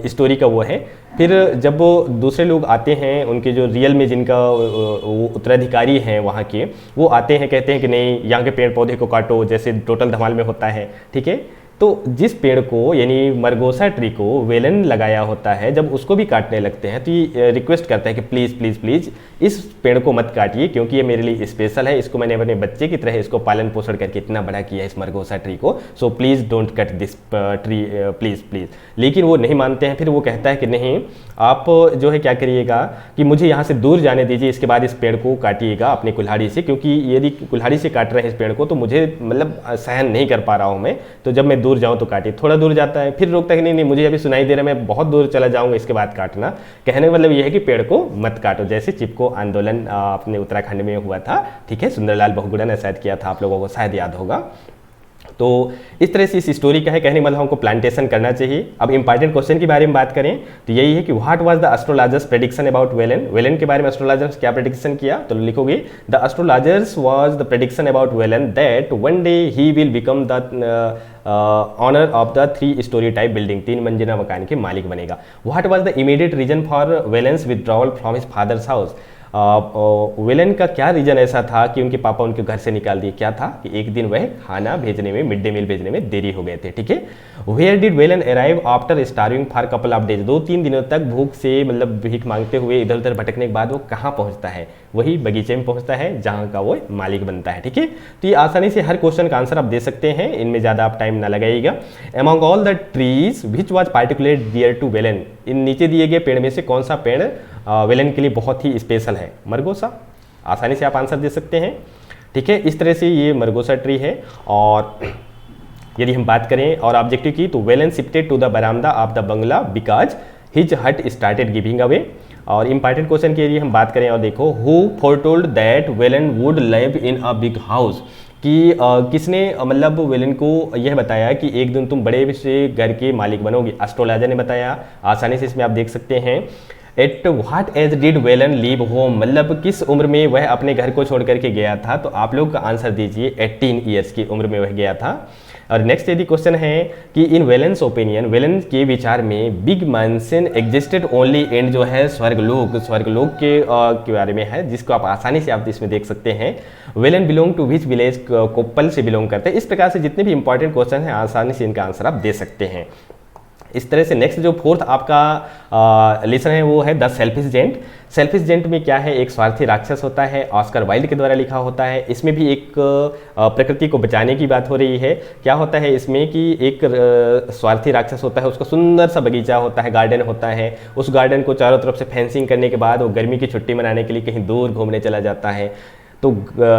स्टोरी का वो है। फिर जब वो दूसरे लोग आते हैं, उनके जो रियल में जिनका उत्तराधिकारी हैं वहाँ के, वो आते हैं, कहते हैं कि नहीं यहाँ के पेड़ पौधे को काटो, जैसे टोटल धमाल में होता है, ठीक है। तो जिस पेड़ को यानी मरगोसा ट्री को वेलन लगाया होता है, जब उसको भी काटने लगते हैं तो ये रिक्वेस्ट करता है कि प्लीज़ प्लीज़ प्लीज़ इस पेड़ को मत काटिए, क्योंकि ये मेरे लिए स्पेशल है, इसको मैंने अपने बच्चे की तरह इसको पालन पोषण करके इतना बड़ा किया है इस मरगोसा ट्री को, so please don't cut this tree please please. लेकिन वो नहीं मानते हैं। फिर वो कहता है कि नहीं, आप जो है क्या करिएगा कि मुझे यहाँ से दूर जाने दीजिए, इसके बाद इस पेड़ को काटिएगा अपनी कुल्हाड़ी से, क्योंकि यदि कुल्हाड़ी से काट रहे हैं इस पेड़ को तो मुझे मतलब सहन नहीं कर पा रहा हूँ मैं, तो जब मैं दूर जाऊँ तो काटिए। थोड़ा दूर जाता है, फिर रोकता है कि नहीं नहीं मुझे अभी सुनाई दे रहा है, मैं बहुत दूर चला जाऊँगा, इसके बाद काटना। कहने का मतलब यह है कि पेड़ को मत काटो, जैसे चिपको आंदोलन अपने उत्तराखंड में हुआ था, ठीक है, सुंदरलाल बहुगुणा ने शायद किया था, आप लोगों को शायद याद होगा। तो इस तरह से इस स्टोरी का है, कहने मतलब हमको प्लांटेशन करना चाहिए। अब इंपॉर्टेंट क्वेश्चन के बारे में बात करें तो यही है कि what was the astrologers prediction about Velan, Velan के बारे में एस्ट्रोलॉजर्स क्या प्रेडिक्शन किया, तो लिखोगे the astrologers was the prediction about Velan that one day he will become the owner of the 3 story type building, 3 मंजिला मकान के मालिक बनेगा। What was the immediate reason for Velan's withdrawal from his father's house, Velan का क्या रीजन ऐसा था कि उनके पापा उनके घर से निकाल दिए, क्या था कि एक दिन वह खाना भेजने में, मिड डे मील भेजने में देरी हो गए थे, ठीक है। Where did Velan arrive after starving for couple of days, 2-3 दिनों तक भूख से मतलब भीख मांगते हुए इधर उधर भटकने के बाद वो कहाँ पहुँचता है, वही बगीचे में पहुँचता है जहाँ का वो मालिक बनता है, ठीक है। तो ये आसानी से हर क्वेश्चन का आंसर आप दे सकते हैं, इनमें ज़्यादा आप टाइम ना लगाइएगा। Among all the trees which was particular dear to Velan, इन नीचे दिए गए पेड़ में से कौन सा पेड़ वेलन के लिए बहुत ही स्पेशल है, मरगोसा। आसानी से आप आंसर दे सकते हैं, ठीक है। इस तरह से ये मरगोसा ट्री है। और यदि हम बात करें और ऑब्जेक्टिव की, तो वेलन शिफ्टेड टू द बरामदा of the bungalow because his hut started giving away. और इंपॉर्टेंट क्वेश्चन के लिए हम बात करें और देखो, who foretold that Velan would live in a big house, कि किसने मतलब वेलन को यह बताया कि एक दिन तुम बड़े से घर के मालिक बनोगे, एस्ट्रोलॉजर ने बताया। आसानी से इसमें आप देख सकते हैं, at what age did Velan leave home, मतलब किस उम्र में वह अपने घर को छोड़ करके गया था, तो आप लोग का आंसर दीजिए 18 ईयर्स की उम्र में वह गया था। और नेक्स्ट यदि क्वेश्चन है कि इन वेलन्स ओपिनियन, वेलन के विचार में big mention existed only in जो है स्वर्गलोक, स्वर्गलोक के बारे में है, जिसको आप आसानी से आप इसमें देख सकते हैं। Velan belong to which village, Koppal से बिलोंग करते हैं। इस प्रकार से जितने भी इंपॉर्टेंट क्वेश्चन हैं आसानी से इनका आंसर आप दे सकते हैं। इस तरह से नेक्स्ट जो फोर्थ आपका लेसन है वो है the selfish giant. Selfish giant में क्या है, एक स्वार्थी राक्षस होता है, ऑस्कर वाइल्ड के द्वारा लिखा होता है। इसमें भी एक प्रकृति को बचाने की बात हो रही है। क्या होता है इसमें कि एक स्वार्थी राक्षस होता है, उसका सुंदर सा बगीचा होता है, गार्डन होता है। उस गार्डन को चारों तरफ से फेंसिंग करने के बाद वो गर्मी की छुट्टी मनाने के लिए कहीं दूर घूमने चला जाता है। तो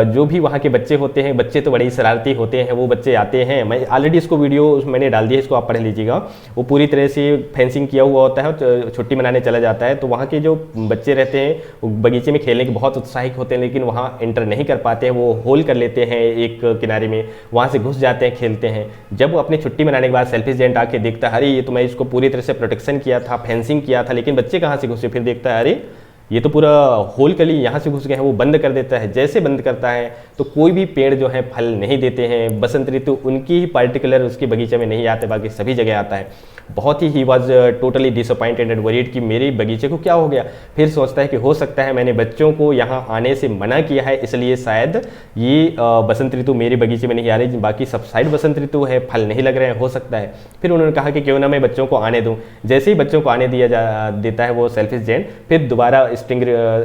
जो भी वहाँ के बच्चे होते हैं, बच्चे तो बड़े ही शरारती होते हैं, वो बच्चे आते हैं, मैं ऑलरेडी इसको वीडियो मैंने डाल दिया, इसको आप पढ़ लीजिएगा। वो पूरी तरह से फेंसिंग किया हुआ होता है, तो छुट्टी मनाने चला जाता है। तो वहाँ के जो बच्चे रहते हैं वो बगीचे में खेलने के बहुत उत्साहित होते हैं, लेकिन वहाँ एंटर नहीं कर पाते हैं। वो होल कर लेते हैं एक किनारे में, वहाँ से घुस जाते हैं, खेलते हैं। जब वो अपनी छुट्टी मनाने के बाद सेल्फिश जेंट आके देखता है, अरे ये तो मैं इसको पूरी तरह से प्रोटेक्शन किया था, फेंसिंग किया था, लेकिन बच्चे कहाँ से घुसे। फिर देखता है अरे ये तो पूरा होल कर लिए, यहाँ से घुस गए हैं। वो बंद कर देता है। जैसे बंद करता है तो कोई भी पेड़ जो है फल नहीं देते हैं। बसंत ऋतु उनकी ही पार्टिकुलर उसके बगीचे में नहीं आते, बाकी सभी जगह आता है। बहुत he was totally disappointed and worried कि मेरे बगीचे को क्या हो गया। फिर सोचता है कि हो सकता है मैंने बच्चों को यहाँ आने से मना किया है, इसलिए शायद ये बसंत ऋतु मेरे बगीचे में नहीं आ रही, बाकी सब साइड बसंत ऋतु है, फल नहीं लग रहे हैं, हो सकता है। फिर उन्होंने कहा कि क्यों ना मैं बच्चों को आने दूँ। जैसे ही बच्चों को आने देता है वो सेल्फिश जेंट, फिर दोबारा स्प्रिंग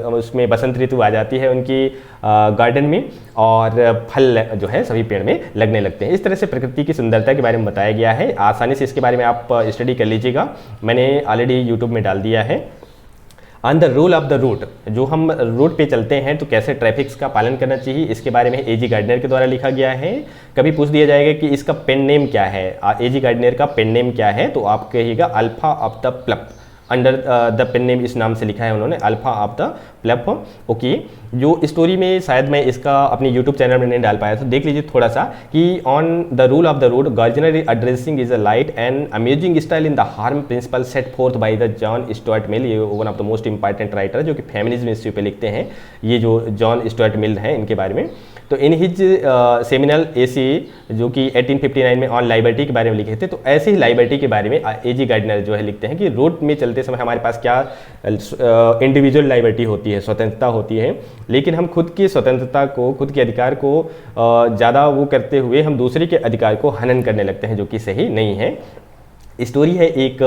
उसमें बसंत ऋतु आ जाती है उनकी गार्डन में, और फल जो है सभी पेड़ में लगने लगते हैं। इस तरह से प्रकृति की सुंदरता के बारे में बताया गया है। आसानी से इसके बारे में आप स्टडी कर लीजिएगा, मैंने ऑलरेडी यूट्यूब में डाल दिया है। On the rule of the road, जो हम रूट पे चलते हैं तो कैसे ट्रैफिक्स का पालन करना चाहिए, इसके बारे में एजी गार्डनर के द्वारा लिखा गया है। कभी पूछ दिया जाएगा कि इसका पेन नेम क्या है, एजी गार्डनर का पेन नेम क्या है, तो आप कहिएगा alpha of the plough. Under the pen name इस नाम से लिखा है उन्होंने, alpha of the plough. Okay, जो स्टोरी में शायद मैं इसका अपने यूट्यूब चैनल में नहीं डाल पाया, तो देख लीजिए थोड़ा सा कि on the rule of the road Gardiner addressing is a light and amazing style in the harm principle set forth by the John Stuart Mill. ये one of the most important writer जो कि फेमिनिज्म इश्यू पे लिखते हैं, ये जो जॉन स्टुअर्ट मिल हैं इनके बारे में। तो इन हिज सेमिनल एसी जो कि 1859 में ऑन लाइबर्टी के बारे में लिखे थे, तो ऐसे ही लाइबर्टी के बारे में एजी गार्डनर जो है लिखते हैं कि रोड में चलते समय हमारे पास क्या इंडिविजुअल लाइबर्टी होती है, स्वतंत्रता होती है, लेकिन हम खुद की स्वतंत्रता को, खुद के अधिकार को ज़्यादा वो करते हुए हम दूसरे के अधिकार को हनन करने लगते हैं, जो कि सही नहीं है। स्टोरी है एक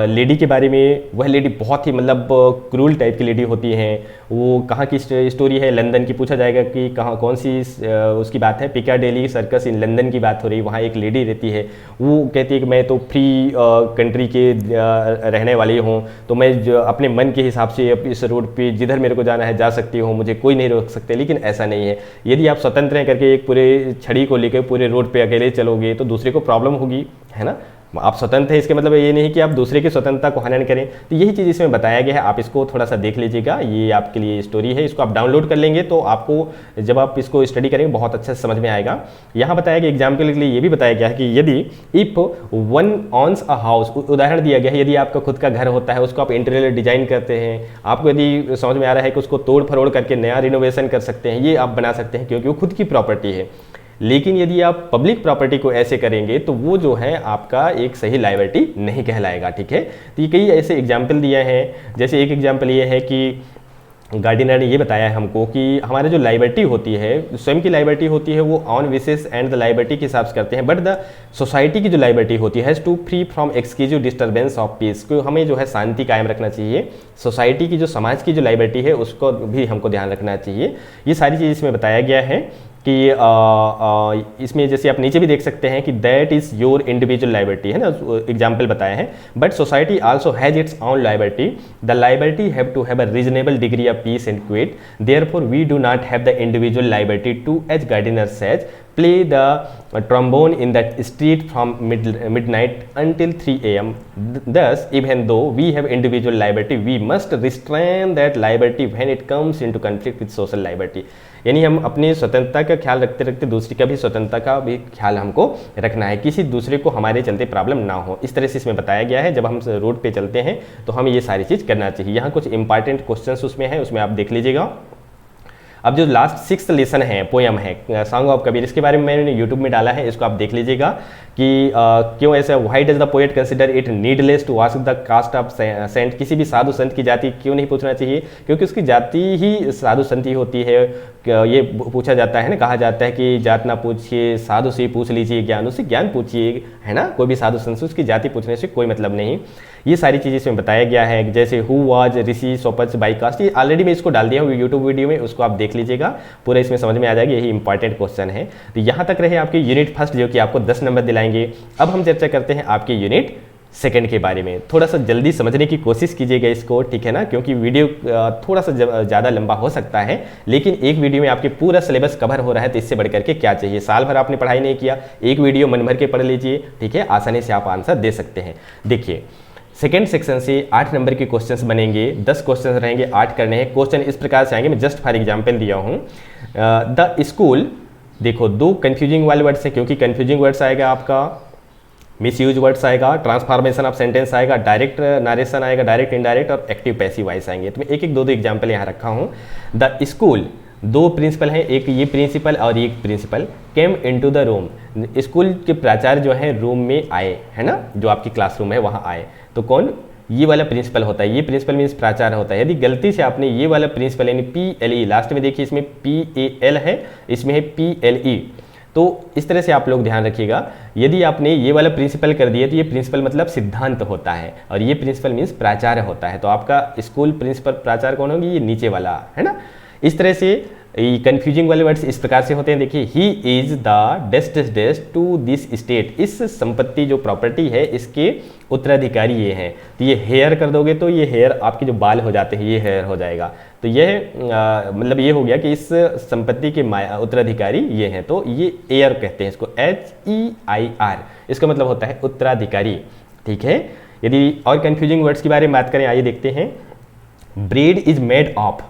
लेडी के बारे में। वह लेडी बहुत ही मतलब क्रूल टाइप की लेडी होती है। वो कहाँ की स्टोरी है, लंदन की। पूछा जाएगा कि कहाँ कौन सी उसकी बात है, पिकाडेली सर्कस इन लंदन की बात हो रही है। वहाँ एक लेडी रहती है, वो कहती है कि मैं तो फ्री कंट्री के रहने वाली हूँ, तो मैं अपने मन के हिसाब से इस रोड पे जिधर मेरे को जाना है जा सकती हूँ, मुझे कोई नहीं रोक सकते। लेकिन ऐसा नहीं है, यदि आप स्वतंत्र हैं करके एक पूरे छड़ी को लेकर पूरे रोड पे अकेले चलोगे तो दूसरे को प्रॉब्लम होगी, है ना। आप स्वतंत्र हैं, इसके मतलब ये नहीं कि आप दूसरे की स्वतंत्रता को हनन करें। तो यही चीज़ इसमें बताया गया है, आप इसको थोड़ा सा देख लीजिएगा। ये आपके लिए स्टोरी है, इसको आप डाउनलोड कर लेंगे तो आपको जब आप इसको स्टडी करेंगे बहुत अच्छे से समझ में आएगा। यहाँ बताया गया एग्जाम्पल के लिए ये भी बताया गया है कि यदि इफ वन ऑन्स अ हाउस, उदाहरण दिया गया है, यदि आपका खुद का घर होता है, उसको आप इंटीरियर डिजाइन करते हैं, आपको यदि समझ में आ रहा है कि उसको तोड़ फरोड़ करके नया रिनोवेशन कर सकते हैं, ये आप बना सकते हैं क्योंकि वो खुद की प्रॉपर्टी है। लेकिन यदि आप पब्लिक प्रॉपर्टी को ऐसे करेंगे तो वो जो है आपका एक सही लायबिलिटी नहीं कहलाएगा, ठीक है। तो ये कई ऐसे एग्जाम्पल दिए हैं। जैसे एक एग्जाम्पल ये है कि गार्डनर ने ये बताया है हमको कि हमारे जो लायबिलिटी होती है, स्वयं की लायबिलिटी होती है, वो ऑन विशेष एंड द लायबिलिटी के हिसाब से करते हैं, बट द सोसाइटी की जो लायबिलिटी होती है to free from exclusive disturbance of peace, को हमें जो है शांति कायम रखना चाहिए। सोसाइटी की जो समाज की जो लायबिलिटी है उसको भी हमको ध्यान रखना चाहिए। ये सारी चीज़ इसमें बताया गया है कि इसमें जैसे आप नीचे भी देख सकते हैं कि that is your individual liability, है ना, एग्जाम्पल बताया है। But society also has its own liability, the liability have to have a reasonable degree of peace and quiet, therefore we do not have the individual liability to, as Gardiner says, play the trombone in the street from midnight until 3 a.m. Thus, even though we have individual liability, we must restrain that liability when it comes into conflict with social liability. यानी हम अपनी स्वतंत्रता का ख्याल रखते रखते दूसरी का भी स्वतंत्रता का भी ख्याल हमको रखना है, किसी दूसरे को हमारे चलते प्रॉब्लम ना हो। इस तरह से इसमें बताया गया है। जब हम रोड पे चलते हैं तो हमें ये सारी चीज़ करना चाहिए। यहाँ कुछ इंपॉर्टेंट क्वेश्चंस उसमें है, उसमें आप देख लीजिएगा। अब जो लास्ट 6th लेसन है, पोयम है सॉन्ग ऑफ कबीर, इसके बारे में मैंने यूट्यूब में डाला है, इसको आप देख लीजिएगा कि क्यों ऐसा, why does the poet consider it needless to ask the caste of saint, किसी भी साधु संत की जाति क्यों नहीं पूछना चाहिए, क्योंकि उसकी जाति ही साधु संत ही होती है। ये पूछा जाता है ना, कहा जाता है कि जात ना पूछिए साधु से पूछ लीजिए, ज्ञान उससे ज्ञान पूछिए, है ना। कोई भी साधु संत से उसकी जाति पूछने से कोई मतलब नहीं। ये सारी चीज़ें इसमें बताया गया है, जैसे हु वाज ऋषि सोपच बाई कास्ट, ये ऑलरेडी मैं इसको डाल दिया हूँ यूट्यूब वीडियो में, उसको आप देख लीजिएगा, पूरा इसमें समझ में आ जाएगा। यही इंपॉर्टेंट क्वेश्चन है। तो यहाँ तक रहे आपके यूनिट फर्स्ट, जो कि आपको 10 नंबर दिलाएंगे। अब हम चर्चा करते हैं आपके यूनिट सेकंड के बारे में। थोड़ा सा जल्दी समझने की कोशिश कीजिएगा इसको, ठीक है ना, क्योंकि वीडियो थोड़ा सा ज़्यादा लंबा हो सकता है, लेकिन एक वीडियो में आपके पूरा सिलेबस कवर हो रहा है, तो इससे बढ़ करके क्या चाहिए। साल भर आपने पढ़ाई नहीं किया, एक वीडियो मन भर के पढ़ लीजिए, ठीक है, आसानी से आप आंसर दे सकते हैं। देखिए सेकेंड सेक्शन से 8 नंबर के क्वेश्चंस बनेंगे, 10 क्वेश्चंस रहेंगे, 8 करने हैं। क्वेश्चन इस प्रकार से आएंगे, मैं जस्ट फॉर एग्जांपल दिया हूँ। द स्कूल, देखो 2 कंफ्यूजिंग वाले वर्ड्स हैं, क्योंकि कंफ्यूजिंग वर्ड्स आएगा आपका, मिसयूज वर्ड्स आएगा, ट्रांसफॉर्मेशन ऑफ सेंटेंस आएगा, डायरेक्ट नारेशन आएगा, डायरेक्ट इनडायरेक्ट और एक्टिव पैसिव वॉइस आएंगे। तो मैं एक एक दो एग्जांपल यहाँ रखा हूँ। द स्कूल, 2 प्रिंसिपल हैं, एक ये प्रिंसिपल और एक principal, came into the room, school के प्राचार्य जो है रूम में आए, है ना, जो आपकी क्लासरूम है वहाँ आए। तो कौन, ये वाला प्रिंसिपल होता है, ये प्रिंसिपल मीन्स प्राचार्य होता है। यदि गलती से आपने ये वाला प्रिंसिपल यानी PLE, लास्ट में देखिए इसमें PAL है, इसमें है PLE, तो इस तरह से आप लोग ध्यान रखिएगा। यदि आपने ये वाला प्रिंसिपल कर दिया तो ये प्रिंसिपल मतलब सिद्धांत होता है, और ये प्रिंसिपल मीन्स प्राचार्य होता है। तो आपका स्कूल प्रिंसिपल प्राचार्य कौन होगी, ये नीचे वाला, है ना। इस तरह से कंफ्यूजिंग वाले वर्ड्स इस प्रकार से होते हैं। देखिए ही इज द डेस्ट टू दिस स्टेट, इस संपत्ति जो प्रॉपर्टी है इसके उत्तराधिकारी ये हैं। तो ये हेयर कर दोगे तो ये हेयर आपके जो बाल हो जाते हैं ये हेयर हो जाएगा। तो यह मतलब ये हो गया कि इस संपत्ति के उत्तराधिकारी ये हैं, तो ये एयर कहते हैं इसको, HEIR, इसका मतलब होता है उत्तराधिकारी, ठीक है। यदि और कंफ्यूजिंग वर्ड्स के बारे में बात करें, आइए देखते हैं। Bread is made of,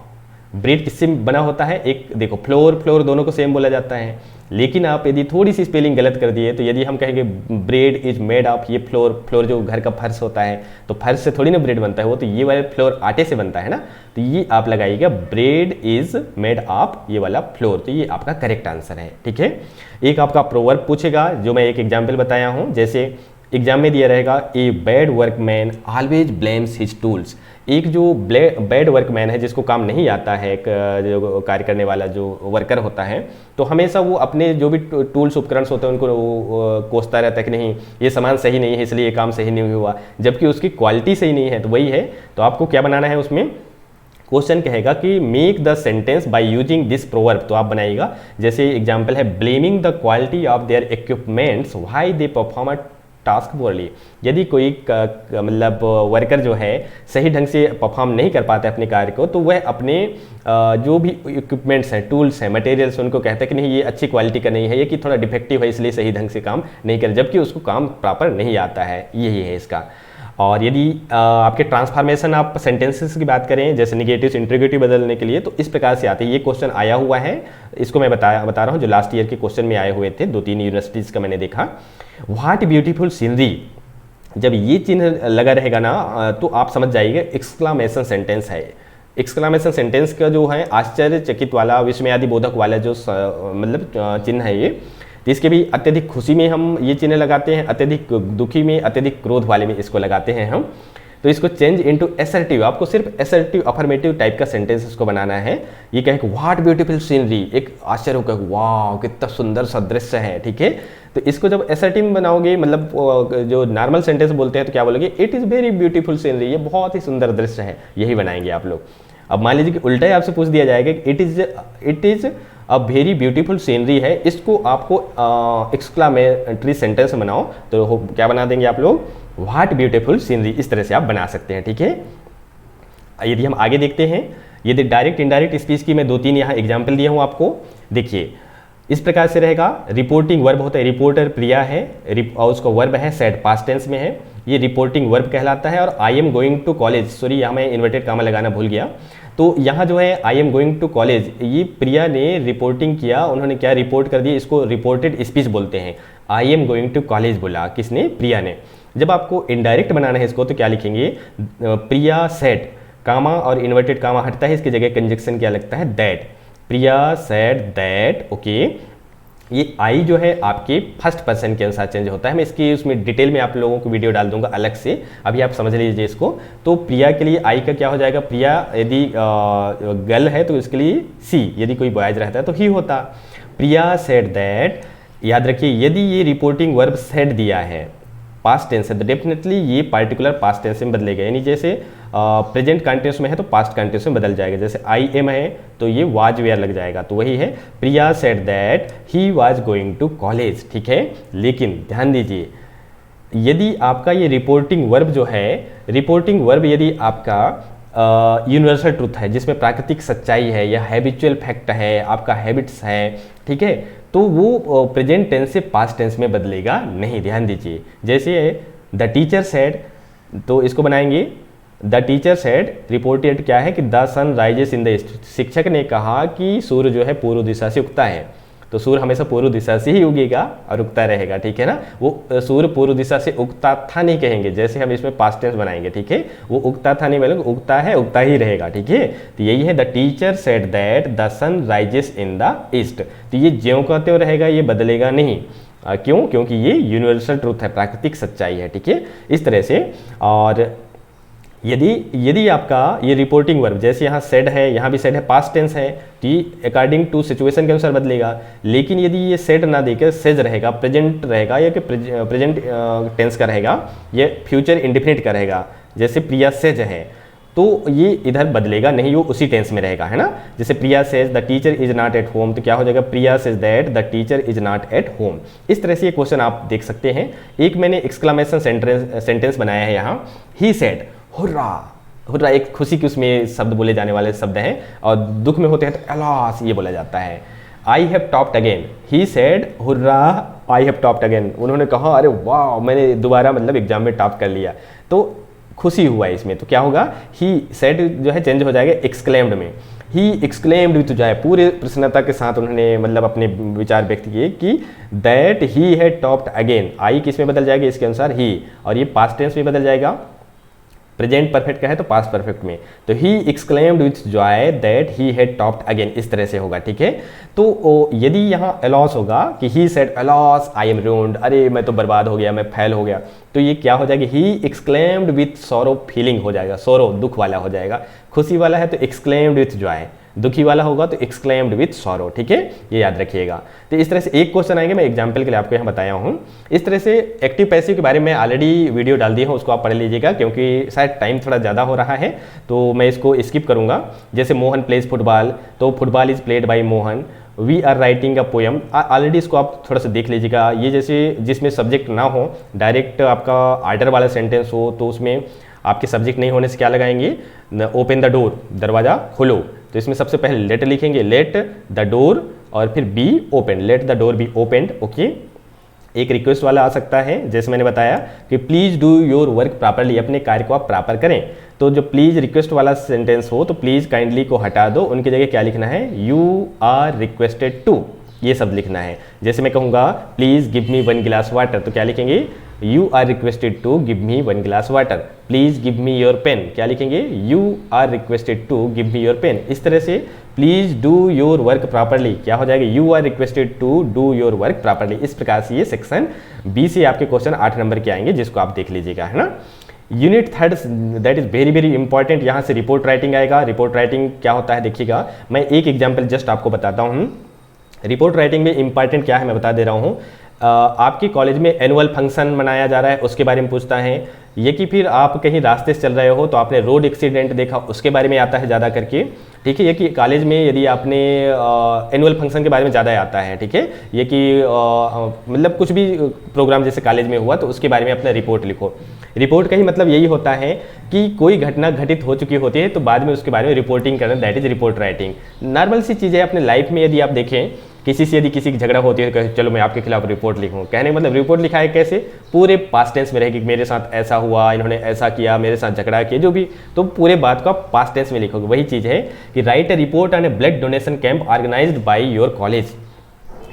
bread किससे बना होता है, एक देखो फ्लोर दोनों को सेम बोला जाता है, लेकिन आप यदि थोड़ी सी स्पेलिंग गलत कर दिए तो यदि हम कहेंगे ब्रेड इज मेड ऑफ, ये फ्लोर जो घर का फर्श होता है, तो फर्श से थोड़ी ना ब्रेड बनता है, वो तो ये वाला फ्लोर आटे से बनता है ना। तो ये आप लगाइएगा ब्रेड इज मेड ऑफ, ये वाला फ्लोर, तो ये आपका करेक्ट आंसर है, ठीक है। एक आपका प्रोवर्ब पूछेगा, जो मैं एक एग्जाम्पल बताया हूँ, जैसे एग्जाम में दिया रहेगा, a bad workman always blames his tools, एक जो बैड वर्कमैन है जिसको काम नहीं आता है, जो कार्य करने वाला जो वर्कर होता है, तो हमेशा वो अपने जो भी टूल्स उपकरण होते हैं उनको कोसता रहता है कि नहीं ये सामान सही नहीं है इसलिए ये काम सही नहीं हुआ, जबकि उसकी क्वालिटी सही नहीं है। तो वही है, तो आपको क्या बनाना है, उसमें क्वेश्चन कहेगा कि make the sentence by using this proverb, तो आप बनाइएगा। जैसे एग्जाम्पल है, blaming the quality of their equipments why they perform a task poorly, यदि कोई मतलब वर्कर जो है सही ढंग से परफॉर्म नहीं कर पाता है अपने कार्य को, तो वह अपने जो भी इक्विपमेंट्स हैं, टूल्स हैं, मटेरियल्स, उनको कहता है कि नहीं ये अच्छी क्वालिटी का नहीं है, ये कि थोड़ा डिफेक्टिव है इसलिए सही ढंग से काम नहीं कर, जबकि उसको काम प्रॉपर नहीं आता है, यही है इसका। और यदि आपके ट्रांसफॉर्मेशन आप सेंटेंसेस की बात करें, जैसे निगेटिव से इंट्रोगेटिव बदलने के लिए, तो इस प्रकार से आते हैं। ये क्वेश्चन आया हुआ है, इसको मैं बता रहा हूँ, जो लास्ट ईयर के क्वेश्चन में आए हुए थे, 2-3 यूनिवर्सिटीज़ का मैंने देखा। व्हाट ब्यूटीफुल सीनरी, जब ये चिन्ह लगा रहेगा ना तो आप समझ जाइएगा एक्सक्लामेशन सेंटेंस है। एक्सक्लामेशन सेंटेंस का जो है आश्चर्यचकित वाला, विस्मयादि बोधक वाला जो मतलब चिन्ह है ये, तो इसके भी अत्यधिक खुशी में हम ये चिन्ह लगाते हैं, अत्यधिक दुखी में, अत्यधिक क्रोध वाले में इसको लगाते हैं हम। तो इसको चेंज इनटू असर्टिव, आपको सिर्फ असर्टिव अफर्मेटिव टाइप का सेंटेंस इसको बनाना है। ये कहे व्हाट ब्यूटीफुल सीनरी, एक आश्चर्य कहे वाह कितना सुंदर सा दृश्य है, ठीक है। तो इसको जब असर्टिव में बनाओगे, मतलब जो नॉर्मल सेंटेंस बोलते हैं, तो क्या बोलोगे, it is very beautiful scenery, ये बहुत ही सुंदर दृश्य है, यही बनाएंगे आप लोग। अब मान लीजिए कि उल्टा ही आपसे पूछ दिया जाएगा कि it is a very beautiful scenery है, इसको आपको एक्सक्लामेटरी सेंटेंस बनाओ, तो क्या बना देंगे आप लोग, व्हाट ब्यूटीफुल सीनरी, इस तरह से आप बना सकते हैं, ठीक है। यदि हम आगे देखते हैं, यदि डायरेक्ट इनडायरेक्ट स्पीच की मैं 2-3 यहाँ एग्जाम्पल दिया हूँ आपको, देखिए इस प्रकार से रहेगा। रिपोर्टिंग वर्ब होता है, रिपोर्टर प्रिया है, और उसका वर्ब है सेड, पास्ट टेंस में है, ये रिपोर्टिंग वर्ब कहलाता है। और I am going to college, sorry यहाँ मैं इन्वर्टेड कामा लगाना भूल गया, तो यहाँ जो है I am going to college, ये प्रिया ने रिपोर्टिंग किया, उन्होंने क्या रिपोर्ट कर दिया, इसको रिपोर्टेड स्पीच बोलते हैं। I am going to college बोला किसने, प्रिया ने। जब आपको इनडायरेक्ट बनाना है इसको, तो क्या लिखेंगे, प्रिया सेड, कामा और इन्वर्टेड कामा हटता है, इसकी जगह कंजक्शन क्या लगता है, that, Priya said that, okay ये आई जो है आपके फर्स्ट पर्सन के अनुसार चेंज होता है। मैं इसकी उसमें डिटेल में आप लोगों को वीडियो डाल दूंगा अलग से, अभी आप समझ लीजिए इसको। तो प्रिया के लिए आई का क्या हो जाएगा, प्रिया यदि गर्ल है तो इसके लिए सी, यदि कोई बॉयज रहता है तो ही होता। प्रिया सेड दैट, याद रखिए यदि ये रिपोर्टिंग वर्ब सेड दिया है पास्ट टेंस है तो डेफिनेटली ये पार्टिकुलर पास्ट टेंस में बदलेगा, यानी जैसे प्रेजेंट कंटिन्यूस में है तो पास्ट कंटिन्यूस में बदल जाएगा। जैसे आई एम है तो ये वाज वेयर लग जाएगा, तो वही है Priya said that he was going to college, ठीक है। लेकिन ध्यान दीजिए यदि आपका ये रिपोर्टिंग वर्ब जो है, रिपोर्टिंग वर्ब यदि आपका यूनिवर्सल ट्रूथ है जिसमें प्राकृतिक सच्चाई है या हैबिचुअल फैक्ट है, आपका हैबिट्स है, ठीक है, तो वो प्रेजेंट टेंस से पास्ट टेंस में बदलेगा नहीं। ध्यान दीजिए जैसे द टीचर सेड, तो इसको बनाएंगे द टीचर सेड रिपोर्टेड क्या है कि the sun rises in the east, शिक्षक ने कहा कि सूर्य जो है पूर्व दिशा से उगता है, तो सूर्य हमेशा पूर्व दिशा से ही उगेगा और उगता रहेगा, ठीक है ना। वो सूर्य पूर्व दिशा से उगता था नहीं कहेंगे, जैसे हम इसमें पास्ट टेंस बनाएंगे, ठीक है, वो उगता था नहीं बोलेंगे, उगता है उगता ही रहेगा, ठीक है। तो यही है the teacher said that the sun rises in the east, तो ये ज्यों का त्यों रहेगा, ये बदलेगा नहीं। क्यों? क्योंकि ये यूनिवर्सल ट्रूथ है, प्राकृतिक सच्चाई है, ठीक है, इस तरह से। और यदि आपका ये रिपोर्टिंग वर्ब जैसे यहाँ सेड है, यहाँ भी सेड है, पास्ट टेंस है, तो ये अकॉर्डिंग टू सिचुएशन के अनुसार बदलेगा। लेकिन यदि ये सेड ना देकर सेज रहेगा, प्रेजेंट रहेगा या कि प्रेजेंट टेंस का रहेगा, ये फ्यूचर इंडिफिनिट का रहेगा, जैसे प्रिया सेज है तो ये इधर बदलेगा नहीं, वो उसी टेंस में रहेगा, है ना। जैसे Priya says the teacher is not at home, तो क्या हो जाएगा Priya says that the teacher is not at home. इस तरह से ये क्वेश्चन आप देख सकते हैं। एक मैंने एक्सक्लामेशन सेंटेंस बनाया है यहाँ, ही सेड हुर्रा, हुर्रा एक खुशी की उसमें शब्द बोले जाने वाले शब्द हैं, और दुख में होते हैं तो अलास ये बोला जाता है। I have topped again, he said hurrah I have topped again, उन्होंने कहा अरे वाह मैंने दोबारा मतलब एग्जाम में टॉप कर लिया, तो खुशी हुआ है इसमें। तो क्या होगा, ही सेड जो है चेंज हो जाएगा एक्सक्लेम्ड में, ही एक्सक्लेम्ड विथ जॉय, पूरे प्रसन्नता के साथ उन्होंने मतलब अपने विचार व्यक्त किए कि that he had topped again. I किस में बदल जाएगा इसके अनुसार ही, और ये पास्ट टेंस में बदल जाएगा, प्रेजेंट परफेक्ट का है तो पास्ट परफेक्ट में, तो he exclaimed with Joy that he had topped again, इस तरह से होगा, ठीक है। तो यदि यहाँ अलॉस होगा कि ही सेड अलॉस आई एम रून्ड, अरे मैं तो बर्बाद हो गया, मैं फेल हो गया, तो ये क्या हो जाएगा, he exclaimed with sorrow feeling हो जाएगा, सॉरो दुख वाला हो जाएगा, खुशी वाला है तो एक्सक्लेम्ड विथ जॉय, दुखी वाला होगा तो एक्सक्लेम्ड विथ सॉरो, ठीक है, ये याद रखिएगा। तो इस तरह से एक क्वेश्चन आएंगे, मैं एग्जांपल के लिए आपको यहाँ बताया हूँ। इस तरह से एक्टिव पैसिव के बारे में ऑलरेडी वीडियो डाल दी है, उसको आप पढ़ लीजिएगा, क्योंकि शायद टाइम थोड़ा ज़्यादा हो रहा है तो मैं इसको स्किप करूँगा। जैसे मोहन प्लेज फुटबॉल, तो football is played by Mohan, we are writing a poem, already इसको आप थोड़ा सा देख लीजिएगा। ये जैसे जिसमें सब्जेक्ट ना हो, डायरेक्ट आपका आर्डर वाला सेंटेंस हो, तो उसमें आपके सब्जेक्ट नहीं होने से क्या लगाएंगे, ओपन द डोर, दरवाज़ा खोलो, तो इसमें सबसे पहले लेट लिखेंगे, लेट द डोर और फिर be open, let the door be opened, okay. एक रिक्वेस्ट वाला आ सकता है, जैसे मैंने बताया कि please do your work properly, अपने कार्य को आप प्रॉपर करें, तो जो प्लीज़ रिक्वेस्ट वाला सेंटेंस हो तो प्लीज़ काइंडली को हटा दो, उनकी जगह क्या लिखना है, यू आर रिक्वेस्टेड टू, ये सब लिखना है। जैसे मैं कहूँगा please give me 1 glass water, तो क्या लिखेंगे, you are requested to give me 1 glass water. Please give me your pen, क्या लिखेंगे, you are requested to give me your pen. इस तरह से please do your work properly क्या हो जाएगा, you are requested to do your work properly. इस प्रकार से ये सेक्शन बी से आपके क्वेश्चन 8 नंबर के आएंगे, जिसको आप देख लीजिएगा, है ना। Unit third, that is very very important, यहाँ से रिपोर्ट राइटिंग आएगा। रिपोर्ट राइटिंग क्या होता है देखिएगा, मैं एक एग्जाम्पल जस्ट आपको बताता हूँ। रिपोर्ट राइटिंग में इंपॉर्टेंट क्या है मैं बता दे रहा हूँ। आपके कॉलेज में एनुअल फंक्शन मनाया जा रहा है, उसके बारे में पूछता है, ये कि फिर आप कहीं रास्ते से चल रहे हो तो आपने रोड एक्सीडेंट देखा, उसके बारे में आता है ज़्यादा करके, ठीक है। ये कि कॉलेज में यदि आपने एनुअल फंक्शन के बारे में ज़्यादा आता है, ठीक है। ये कि मतलब कुछ भी प्रोग्राम जैसे कॉलेज में हुआ तो उसके बारे में अपना रिपोर्ट लिखो। रिपोर्ट का ही मतलब यही होता है कि कोई घटना घटित हो चुकी होती है तो बाद में उसके बारे में रिपोर्टिंग करना, that is report writing. Normal सी चीज़ है अपने लाइफ में, यदि आप देखें किसी से यदि किसी की झगड़ा होती है तो चलो मैं आपके खिलाफ रिपोर्ट लिखूं, कहने मतलब रिपोर्ट लिखा है कैसे, पूरे पास्ट टेंस में रहेगी, मेरे साथ ऐसा हुआ, इन्होंने ऐसा किया, मेरे साथ झगड़ा किया, जो भी, तो पूरे बात को आप पास्ट टेंस में लिखोगे। वही चीज़ है कि write a report on a blood donation camp organised by your college,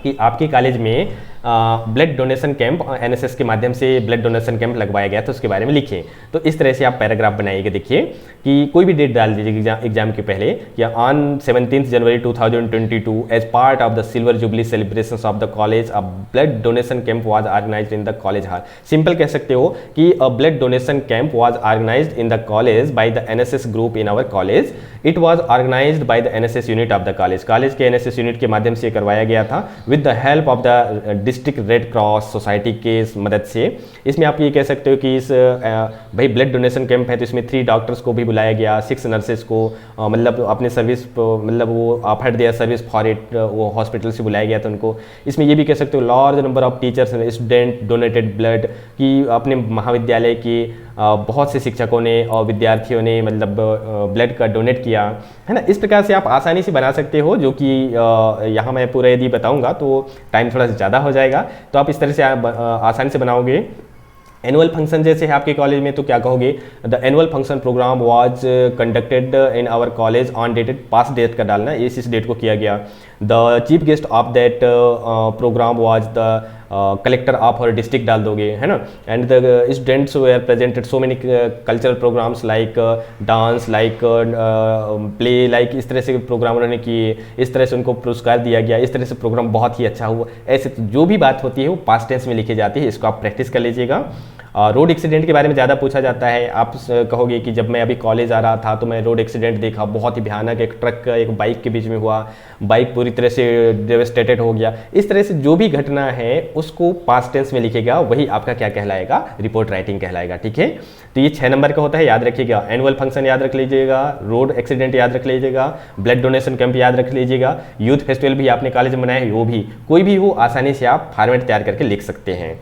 कि आपके कॉलेज में ब्लड डोनेशन कैंप एनएसएस के माध्यम से ब्लड डोनेशन कैंप लगवाया गया था, उसके बारे में लिखें। तो इस तरह से आप पैराग्राफ बनाइएगा। देखिए कि कोई भी डेट डाल दीजिए एग्जाम के पहले, या on 17 January 2022 as part of the silver jubilee celebrations of the college a blood donation camp was organised in the college hall. Simple कह सकते हो कि a blood donation camp was organised in the college by the NSS group in our college. It was organised by the NSS unit of the college. College के एनएसएस यूनिट के माध्यम से करवाया गया था with the help of the district red cross society के मदद से। इसमें आप ये कह सकते हो कि इस भाई ब्लड डोनेशन कैंप है तो इसमें 3 डॉक्टर्स को भी बुलाया गया, 6 नर्सेस को मतलब अपने सर्विस मतलब वो ऑफर्ड दिया सर्विस फॉर इट, वो हॉस्पिटल से बुलाया गया था उनको। इसमें ये भी कह सकते हो large number of teachers and student donated blood, कि अपने महाविद्यालय की बहुत से शिक्षकों ने और विद्यार्थियों ने मतलब ब्लड का डोनेट किया, है ना। इस प्रकार से आप आसानी से बना सकते हो, जो कि यहाँ मैं पूरा यदि बताऊंगा तो टाइम थोड़ा सा ज़्यादा हो जाएगा, तो आप इस तरह से आसानी से बनाओगे। एनुअल फंक्शन जैसे है आपके कॉलेज में, तो क्या कहोगे, the annual function programme was conducted in our college on dated, पास डेट का डालना, इस डेट को किया गया। The chief guest of that programme was the collector of our district डाल दोगे, है ना। And the students were presented so many cultural programmes like dance, like play, like इस तरह से प्रोग्राम उन्होंने किए, इस तरह से उनको पुरस्कार दिया गया, इस तरह से प्रोग्राम बहुत ही अच्छा हुआ। ऐसे जो भी बात होती है वो पास्ट टेंस में लिखी जाती है, इसको आप प्रैक्टिस कर लीजिएगा। रोड एक्सीडेंट के बारे में ज़्यादा पूछा जाता है। आप कहोगे कि जब मैं अभी कॉलेज आ रहा था तो मैं रोड एक्सीडेंट देखा, बहुत ही भयानक, एक ट्रक का एक बाइक के बीच में हुआ, बाइक पूरी तरह से डेवेस्टेटेड हो गया। इस तरह से जो भी घटना है उसको पास्ट टेंस में लिखेगा, वही आपका क्या कहलाएगा, रिपोर्ट राइटिंग कहलाएगा, ठीक है। तो ये 6 नंबर का होता है, याद रखिएगा। एनुअल फंक्शन याद रख लीजिएगा, रोड एक्सीडेंट याद रख लीजिएगा, ब्लड डोनेशन कैंप याद रख लीजिएगा, यूथ फेस्टिवल भी आपने कॉलेज में मनाया है, वो भी, कोई भी हो आसानी से आप फॉर्मेट तैयार करके लिख सकते हैं।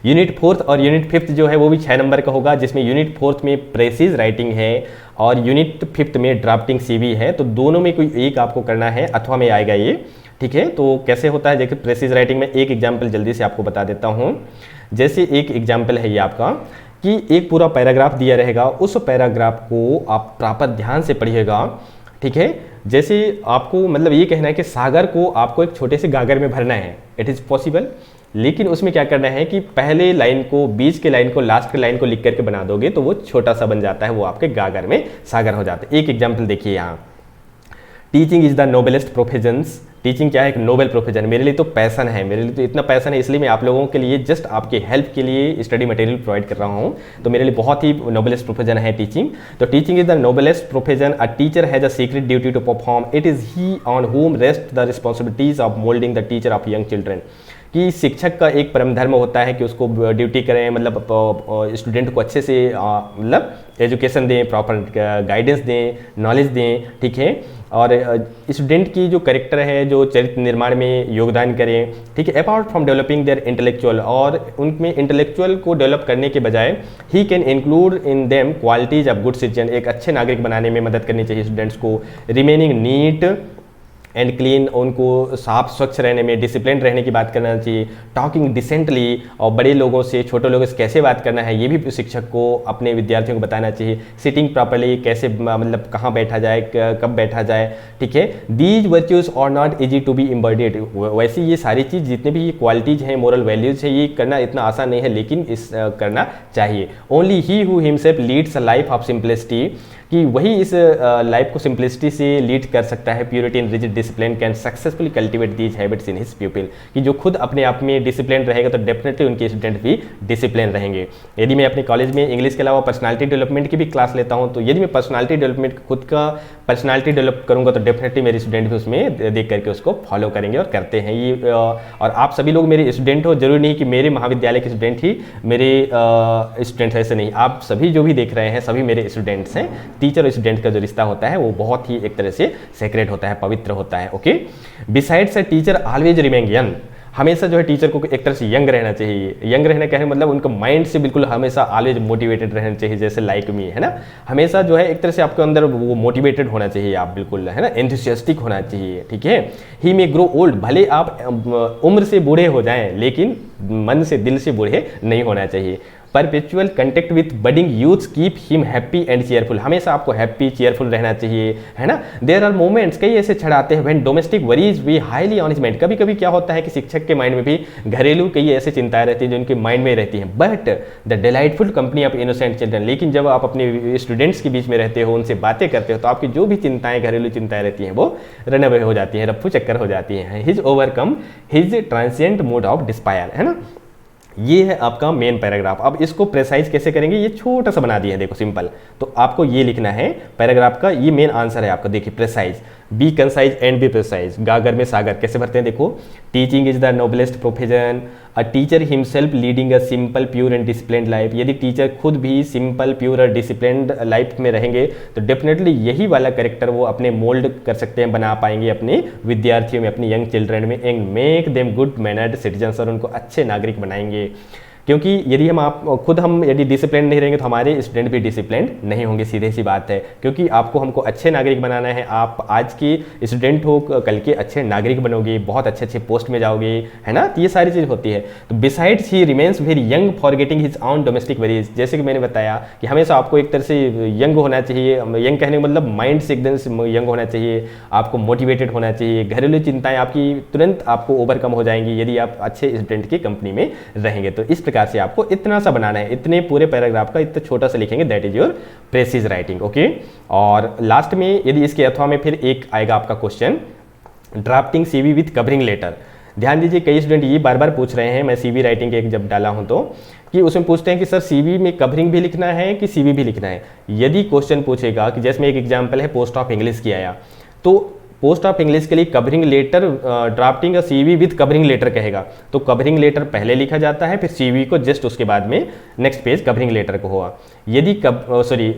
यूनिट 4th और यूनिट 5th जो है वो भी 6 नंबर का होगा, जिसमें यूनिट 4th में प्रेसिज राइटिंग है और यूनिट 5th में ड्राफ्टिंग सीवी है। तो दोनों में कोई एक आपको करना है, अथवा में आएगा ये, ठीक है। तो कैसे होता है देखिए, प्रेसिज राइटिंग में एक एग्जाम्पल जल्दी से आपको बता देता हूँ। जैसे एक एग्जाम्पल है ये आपका, कि एक पूरा पैराग्राफ दिया रहेगा, उस पैराग्राफ को आप प्रॉपर ध्यान से पढ़िएगा, ठीक है। जैसे आपको मतलब ये कहना है कि सागर को आपको एक छोटे से गागर में भरना है, इट इज़ पॉसिबल, लेकिन उसमें क्या करना है कि पहले लाइन को, बीच के लाइन को, लास्ट के लाइन को लिख करके बना दोगे तो वो छोटा सा बन जाता है, वो आपके गागर में सागर हो जाता है। एक एग्जाम्पल देखिए यहाँ, teaching is the noblest professions. Teaching क्या है, एक नोबेल प्रोफेशन, मेरे लिए तो पैसन है, मेरे लिए तो इतना पैसन है, इसलिए मैं आप लोगों के लिए जस्ट आपके हेल्प के लिए स्टडी मटेरियल प्रोवाइड कर रहा हूँ। तो मेरे लिए बहुत ही नोबेलेस्ट प्रोफेशन है टीचिंग। तो teaching is the noblest profession, a teacher has a secret duty to perform, it is he on home rest the responsibilities of moulding the teacher of young children. कि शिक्षक का एक परम धर्म होता है कि उसको ड्यूटी करें, मतलब स्टूडेंट को अच्छे से मतलब एजुकेशन दें, प्रॉपर गाइडेंस दें, नॉलेज दें, ठीक है। और स्टूडेंट की जो करेक्टर है, जो चरित्र निर्माण में योगदान करें, ठीक है। Apart from developing there intellectual, और उनमें इंटेलेक्चुअल को डेवलप करने के बजाय he can include in them qualities of good citizen, एक अच्छे नागरिक बनाने में मदद करनी चाहिए स्टूडेंट्स को। रिमेनिंग नीट एंड क्लीन, उनको साफ स्वच्छ रहने में, डिसिप्लिन रहने की बात करना चाहिए। टॉकिंग डिसेंटली, और बड़े लोगों से, छोटे लोगों से कैसे बात करना है ये भी शिक्षक को अपने विद्यार्थियों को बताना चाहिए। सिटिंग प्रॉपर्ली, कैसे मतलब कहाँ बैठा जाए, कब बैठा जाए, ठीक है। These virtues are not easy to be embodied. वैसे ये सारी चीज़ जितने भी ये क्वालिटीज़ हैं, मोरल वैल्यूज़ है, ये करना इतना आसान नहीं है, लेकिन इस करना चाहिए। Only he who himself leads a life of simplicity, कि वही इस लाइफ को सिंपलिसिटी से लीड कर सकता है। Purity and rigid discipline can successfully cultivate these habits in his प्यूपिल, कि जो खुद अपने आप में डिसिप्लिन रहेगा तो डेफिनेटली उनके स्टूडेंट भी डिसिप्लिन रहेंगे। यदि मैं अपने कॉलेज में इंग्लिश के अलावा पर्सनालिटी डेवलपमेंट की भी क्लास लेता हूँ, तो यदि मैं पर्सनालिटी डेवलपमेंट खुद का पर्सनालिटी डेवलप करूँगा तो डेफिनेटली मेरे स्टूडेंट भी उसमें देख करके उसको फॉलो करेंगे और करते हैं ये। और आप सभी लोग मेरे स्टूडेंट हो, जरूरी नहीं कि मेरे महाविद्यालय के स्टूडेंट ही मेरे स्टूडेंट्स, ऐसे नहीं, आप सभी जो भी देख रहे हैं सभी मेरे स्टूडेंट्स हैं। टीचर और स्टूडेंट का जो रिश्ता होता है वो बहुत ही एक तरह से सेक्रेट होता है, पवित्र होता है, okay. Besides a teacher always remain young, हमेशा जो है टीचर को एक तरह से यंग रहना चाहिए। यंग रहना कहने मतलब उनका माइंड से बिल्कुल हमेशा ऑलवेज मोटिवेटेड रहना चाहिए, जैसे लाइक मी, है ना। हमेशा जो है एक तरह से आपके अंदर वो मोटिवेटेड होना चाहिए, आप बिल्कुल, है ना, एंथुसियास्टिक होना चाहिए, ठीक है। ही मे ग्रो ओल्ड, भले आप उम्र से बूढ़े हो जाएं लेकिन मन से, दिल से बूढ़े नहीं होना चाहिए। Perpetual contact with budding youths keep him happy and cheerful, हमेशा आपको हैप्पी चेयरफुल रहना चाहिए, है ना। देयर आर मोमेंट्स, कई ऐसे क्षण आते हैं when domestic worries we highly on his mind, कभी कभी क्या होता है कि शिक्षक के माइंड में भी घरेलू कई ऐसी चिंताएं रहती हैं जो उनके माइंड में रहती हैं, but the delightful company of innocent children, लेकिन जब आप अपने स्टूडेंट्स के बीच में रहते हो, उनसे बातें करते हो, तो आपकी जो भी चिंताएं, घरेलू चिंताएं रहती हैं वो रन अवे हो जाती हैं, रफ्फू चक्कर हो जाती हैं। His overcome his transient mood of despair, है ना। ये है आपका मेन पैराग्राफ। अब इसको प्रेसाइज कैसे करेंगे, ये छोटा सा बना दिया है, देखो सिंपल। तो आपको ये लिखना है पैराग्राफ का, ये मेन आंसर है आपका। देखिए precise, B concise and B precise. गागर में सागर कैसे भरते हैं, देखो teaching is the noblest profession, a teacher himself leading a simple pure and disciplined life. यदि टीचर खुद भी सिंपल प्योर और डिसिप्लिन्ड लाइफ में रहेंगे तो डेफिनेटली यही वाला कैरेक्टर वो अपने मोल्ड कर सकते हैं, बना पाएंगे अपने विद्यार्थियों में, अपने यंग चिल्ड्रन में, and make them good mannered citizens, और उनको अच्छे नागरिक बनाएंगे। क्योंकि यदि हम यदि डिसिप्लिन नहीं रहेंगे तो हमारे स्टूडेंट भी डिसिप्लिन नहीं होंगे, सीधे सी बात है। क्योंकि आपको हमको अच्छे नागरिक बनाना है, आप आज की स्टूडेंट हो, कल के अच्छे नागरिक बनोगे, बहुत अच्छे अच्छे पोस्ट में जाओगे, है ना। तो ये सारी चीज़ होती है। तो besides he remains very young for getting his on domestic worries, जैसे कि मैंने बताया कि हमेशा आपको एक तरह से यंग होना चाहिए। यंग कहने का मतलब माइंड से एकदम से यंग होना चाहिए, आपको मोटिवेटेड होना चाहिए, घरेलू चिंताएं आपकी तुरंत आपको ओवरकम हो जाएंगी यदि आप अच्छे स्टूडेंट की कंपनी में रहेंगे। तो इस प्रकार से आपको इतना सा बनाना है, इतने पूरे पैराग्राफ का इतना छोटा सा लिखेंगे, that is your precis writing, okay. और लास्ट में यदि इसके अथवा में फिर एक आएगा आपका question, drafting CV with covering letter. ध्यान दीजिए, कई स्टूडेंट ये बार बार पूछ रहे हैं, मैं सीवी राइटिंग एक जब डाला हूं तो, कि उसमें पूछते हैं कि सर सीवी में कवरिंग भी लिखना है कि सीवी भी लिखना है। यदि क्वेश्चन पूछेगा कि जैसे में एक एग्जाम्पल है पोस्ट ऑफ इंग्लिश की आया, तो पोस्ट ऑफ इंग्लिश के लिए कवरिंग लेटर, ड्राफ्टिंग का सीवी विथ कवरिंग लेटर कहेगा, तो कवरिंग लेटर पहले लिखा जाता है, फिर सीवी को जस्ट उसके बाद में नेक्स्ट पेज कवरिंग लेटर को होगा। यदि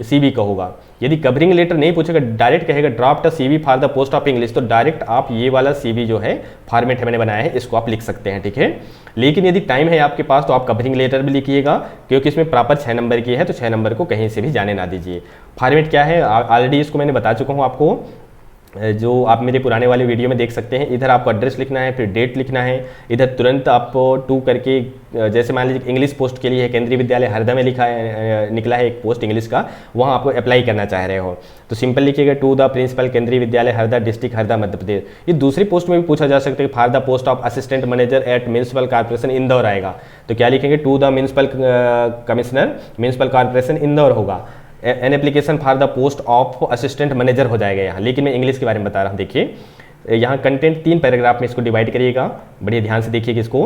सीवी का होगा। यदि कवरिंग लेटर नहीं पूछेगा, डायरेक्ट कहेगा draft a CV for the post of English, तो डायरेक्ट आप ये वाला सीवी जो है फॉर्मेट है मैंने बनाया है, इसको आप लिख सकते हैं, ठीक है। लेकिन यदि टाइम है आपके पास तो आप कवरिंग लेटर भी लिखिएगा, क्योंकि इसमें प्रॉपर 6 नंबर की है, तो 6 नंबर को कहीं से भी जाने ना दीजिए। फॉर्मेट क्या है ऑलरेडी इसको मैंने बता चुका हूँ आपको, जो आप मेरे पुराने वाले वीडियो में देख सकते हैं। इधर आपको एड्रेस लिखना है, फिर डेट लिखना है, इधर तुरंत आपको टू करके, जैसे मान लीजिए इंग्लिश पोस्ट के लिए है, केंद्रीय विद्यालय हरदा में निकला है एक पोस्ट इंग्लिश का, वहाँ आपको अप्लाई करना चाह रहे हो तो सिंपल लिखिएगा to the principal Kendriya Vidyalaya Harda district Harda Madhya Pradesh. ये दूसरी पोस्ट में भी पूछा जा सकता है, for the post of assistant manager at municipal corporation Indore आएगा, तो क्या लिखेंगे to the municipal commissioner municipal corporation Indore होगा। An application for the post of assistant manager हो जाएगा यहाँ। लेकिन मैं इंग्लिश के बारे में बता रहा हूँ। देखिए यहाँ कंटेंट 3 पैराग्राफ में इसको डिवाइड करिएगा, बढ़िया ध्यान से देखिए इसको।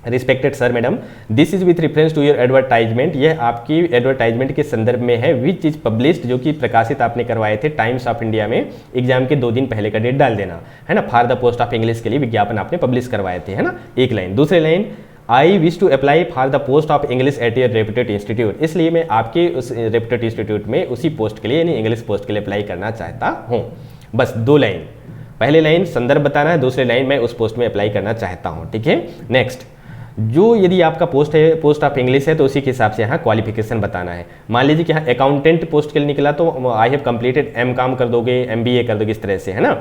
Respected sir madam, this is with reference to your advertisement, यह आपकी एडवर्टाइजमेंट के संदर्भ में है, विच इज पब्लिश्ड, जो कि प्रकाशित आपने करवाए थे टाइम्स ऑफ इंडिया में, एग्जाम के 2 दिन पहले का डेट डाल देना, है ना। For the post of English के लिए विज्ञापन आपने पब्लिश करवाए थे, है ना। एक लाइन। दूसरी line, I wish to apply for the post of English at your reputed institute, इसलिए मैं आपके उस रेप्यूटेड इंस्टीट्यूट में उसी पोस्ट के लिए यानी इंग्लिश पोस्ट के लिए अप्लाई करना चाहता हूँ। बस 2 लाइन, पहले लाइन संदर्भ बताना है, दूसरी लाइन मैं उस पोस्ट में अप्लाई करना चाहता हूँ, ठीक है। नेक्स्ट, जो यदि आपका पोस्ट है पोस्ट ऑफ इंग्लिश है तो उसी के हिसाब से यहाँ क्वालिफिकेशन बताना है। मान लीजिए कि यहाँ अकाउंटेंट पोस्ट के लिए निकला तो आई हैव कंप्लीटेड एम.कॉम कर दोगे, MBA कर दोगे, इस तरह से, है ना।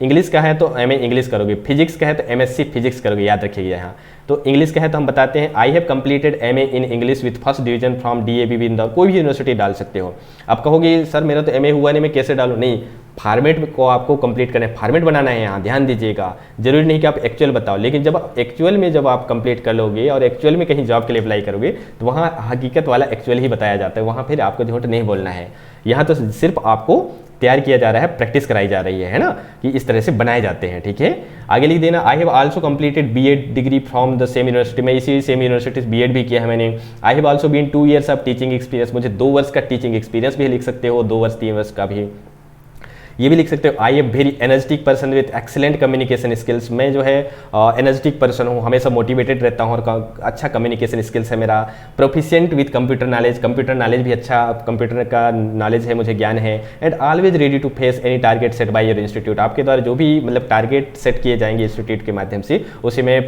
इंग्लिश का है तो MA इंग्लिश करोगे, फिजिक्स का है तो MSc फिजिक्स करोगे, याद रखिएगा यहाँ। तो इंग्लिश का है तो हम बताते हैं I have completed MA in English with first division from DAV Indore, कोई भी यूनिवर्सिटी डाल सकते हो। आप कहोगे सर मेरा तो MA हुआ नहीं, मैं कैसे डालूँ? नहीं, फॉर्मेट को आपको कंप्लीट करना है, फॉर्मेट बनाना है यहाँ, ध्यान दीजिएगा। जरूरी नहीं कि आप एक्चुअल बताओ, लेकिन जब एक्चुअल में जब आप कंप्लीट कर लोगे और एक्चुअल में कहीं जॉब के लिए अप्लाई करोगे तो वहाँ हकीकत वाला एक्चुअल ही बताया जाता है, वहाँ फिर आपको झूठ नहीं बोलना है। यहाँ तो सिर्फ आपको तैयार किया जा रहा है, प्रैक्टिस कराई जा रही है ना, कि इस तरह से बनाए जाते हैं, ठीक है। आगे लिख देना, आई have also completed B.Ed degree from the same university, मैं इसी सेम यूनिवर्सिटी से B.Ed भी किया है मैंने। I have also been 2 years of teaching experience, मुझे 2 वर्ष का टीचिंग एक्सपीरियंस भी लिख सकते हो, 2 वर्ष 3 वर्ष का भी ये भी लिख सकते हो। I am very energetic person with excellent communication skills, मैं जो है एनर्जेटिक पर्सन हूँ, हमेशा मोटिवेटेड रहता हूँ और अच्छा कम्युनिकेशन स्किल्स है मेरा। Proficient with computer knowledge, computer knowledge भी अच्छा, कंप्यूटर का नॉलेज है, मुझे ज्ञान है। And always ready to face any target set by your institute, आपके द्वारा जो भी मतलब टारगेट सेट किए जाएंगे इंस्टीट्यूट के माध्यम से, उसे मैं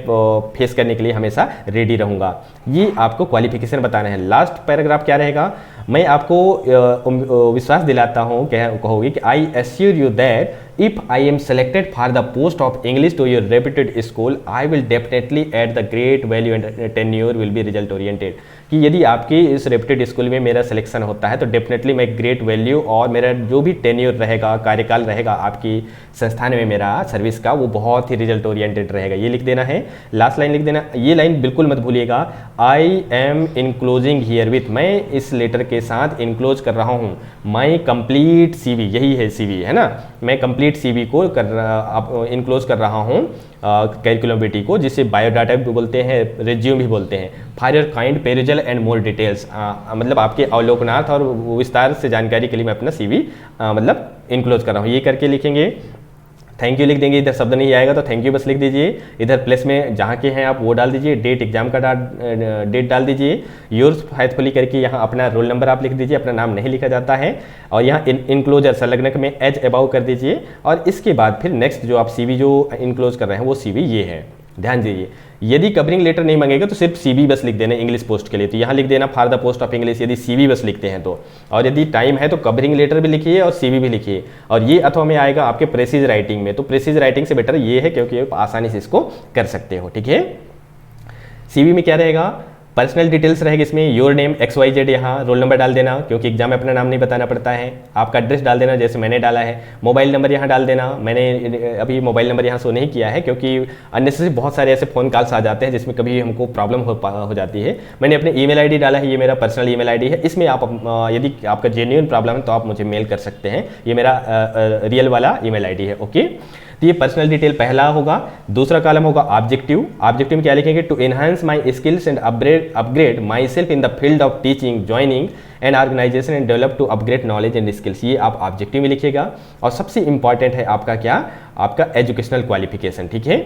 फेस करने के लिए हमेशा रेडी रहूँगा। ये आपको क्वालिफिकेशन बताना है। लास्ट पैराग्राफ क्या रहेगा, मैं आपको विश्वास दिलाता हूँ, कहोगे कि I assure you that if I am selected for the post of English to your reputed school I will definitely at the great value and tenure will be result oriented, कि यदि आपके इस रेप्यूटेड स्कूल में मेरा सिलेक्शन होता है तो डेफिनेटली मैं ग्रेट वैल्यू और मेरा जो भी टेन्योर रहेगा, कार्यकाल रहेगा आपकी संस्थान में मेरा सर्विस का, वो बहुत ही रिजल्ट ओरिएंटेड रहेगा। ये लिख देना है। लास्ट लाइन लिख देना, ये लाइन बिल्कुल मत भूलिएगा, I am enclosing here with, मैं इस लेटर के साथ इनक्लोज कर रहा हूँ माई कंप्लीट सीवी, यही है सीवी है ना, मैं कंप्लीट सीवी को इनक्लोज कर रहा हूँ करिकुलम विटी को, जिसे बायोडाटा भी बोलते हैं, रिज्यूम भी बोलते हैं, for your kind perusal and more details, मतलब आपके अवलोकनार्थ और विस्तार से जानकारी के लिए मैं अपना सीवी मतलब इनक्लोज कर रहा हूँ। ये करके लिखेंगे, थैंक यू लिख देंगे, इधर शब्द नहीं आएगा तो थैंक यू बस लिख दीजिए, इधर प्लेस में जहाँ के हैं आप वो डाल दीजिए, डेट एग्जाम का डेट डाल दीजिए, योर्स फेथफुली करके यहाँ अपना रोल नंबर आप लिख दीजिए, अपना नाम नहीं लिखा जाता है, और यहाँ इनक्लोजर संलग्नक में एज अबाउ कर दीजिए, और इसके बाद फिर नेक्स्ट जो आप सीवी जो इनक्लोज कर रहे हैं वो सीवी ये है। ध्यान दीजिए, यदि कवरिंग लेटर नहीं मांगेगा तो सिर्फ सीवी बस लिख देना इंग्लिश पोस्ट के लिए, तो यहाँ लिख देना for the post of English, यदि सीवी बस लिखते हैं तो, और यदि टाइम है तो कवरिंग लेटर भी लिखिए और सीवी भी लिखिए, और ये अथवा में आएगा आपके प्रेसिज राइटिंग में, तो प्रेसिज राइटिंग से बेटर ये है क्योंकि आप आसानी से इसको कर सकते हो। ठीक है, सीवी में क्या रहेगा, पर्सनल डिटेल्स रहेगी इसमें, योर नेम XYZ, यहाँ रोल नंबर डाल देना क्योंकि एग्जाम में अपना नाम नहीं बताना पड़ता है, आपका एड्रेस डाल देना जैसे मैंने डाला है, मोबाइल नंबर यहाँ डाल देना, मैंने अभी मोबाइल नंबर यहाँ शो नहीं किया है क्योंकि अननेसेसरी बहुत सारे ऐसे फ़ोन कॉल्स आ जाते हैं जिसमें कभी हमको प्रॉब्लम हो जाती है। मैंने अपने ईमेल आईडी डाला है, ये मेरा पर्सनल ईमेल आईडी है, इसमें आप यदि आपका जेन्युइन प्रॉब्लम है तो आप मुझे मेल कर सकते हैं, ये मेरा रियल वाला ईमेल आईडी है। ओके, तो ये पर्सनल डिटेल पहला होगा। दूसरा कॉलम होगा ऑब्जेक्टिव, ऑब्जेक्टिव में क्या लिखेंगे, to enhance my skills and upgrade myself in the field of teaching, joining and organisation and develop to upgrade knowledge and skills, ये आप ऑब्जेक्टिव में लिखिएगा। और सबसे इंपॉर्टेंट है आपका क्या, आपका एजुकेशनल क्वालिफिकेशन। ठीक है,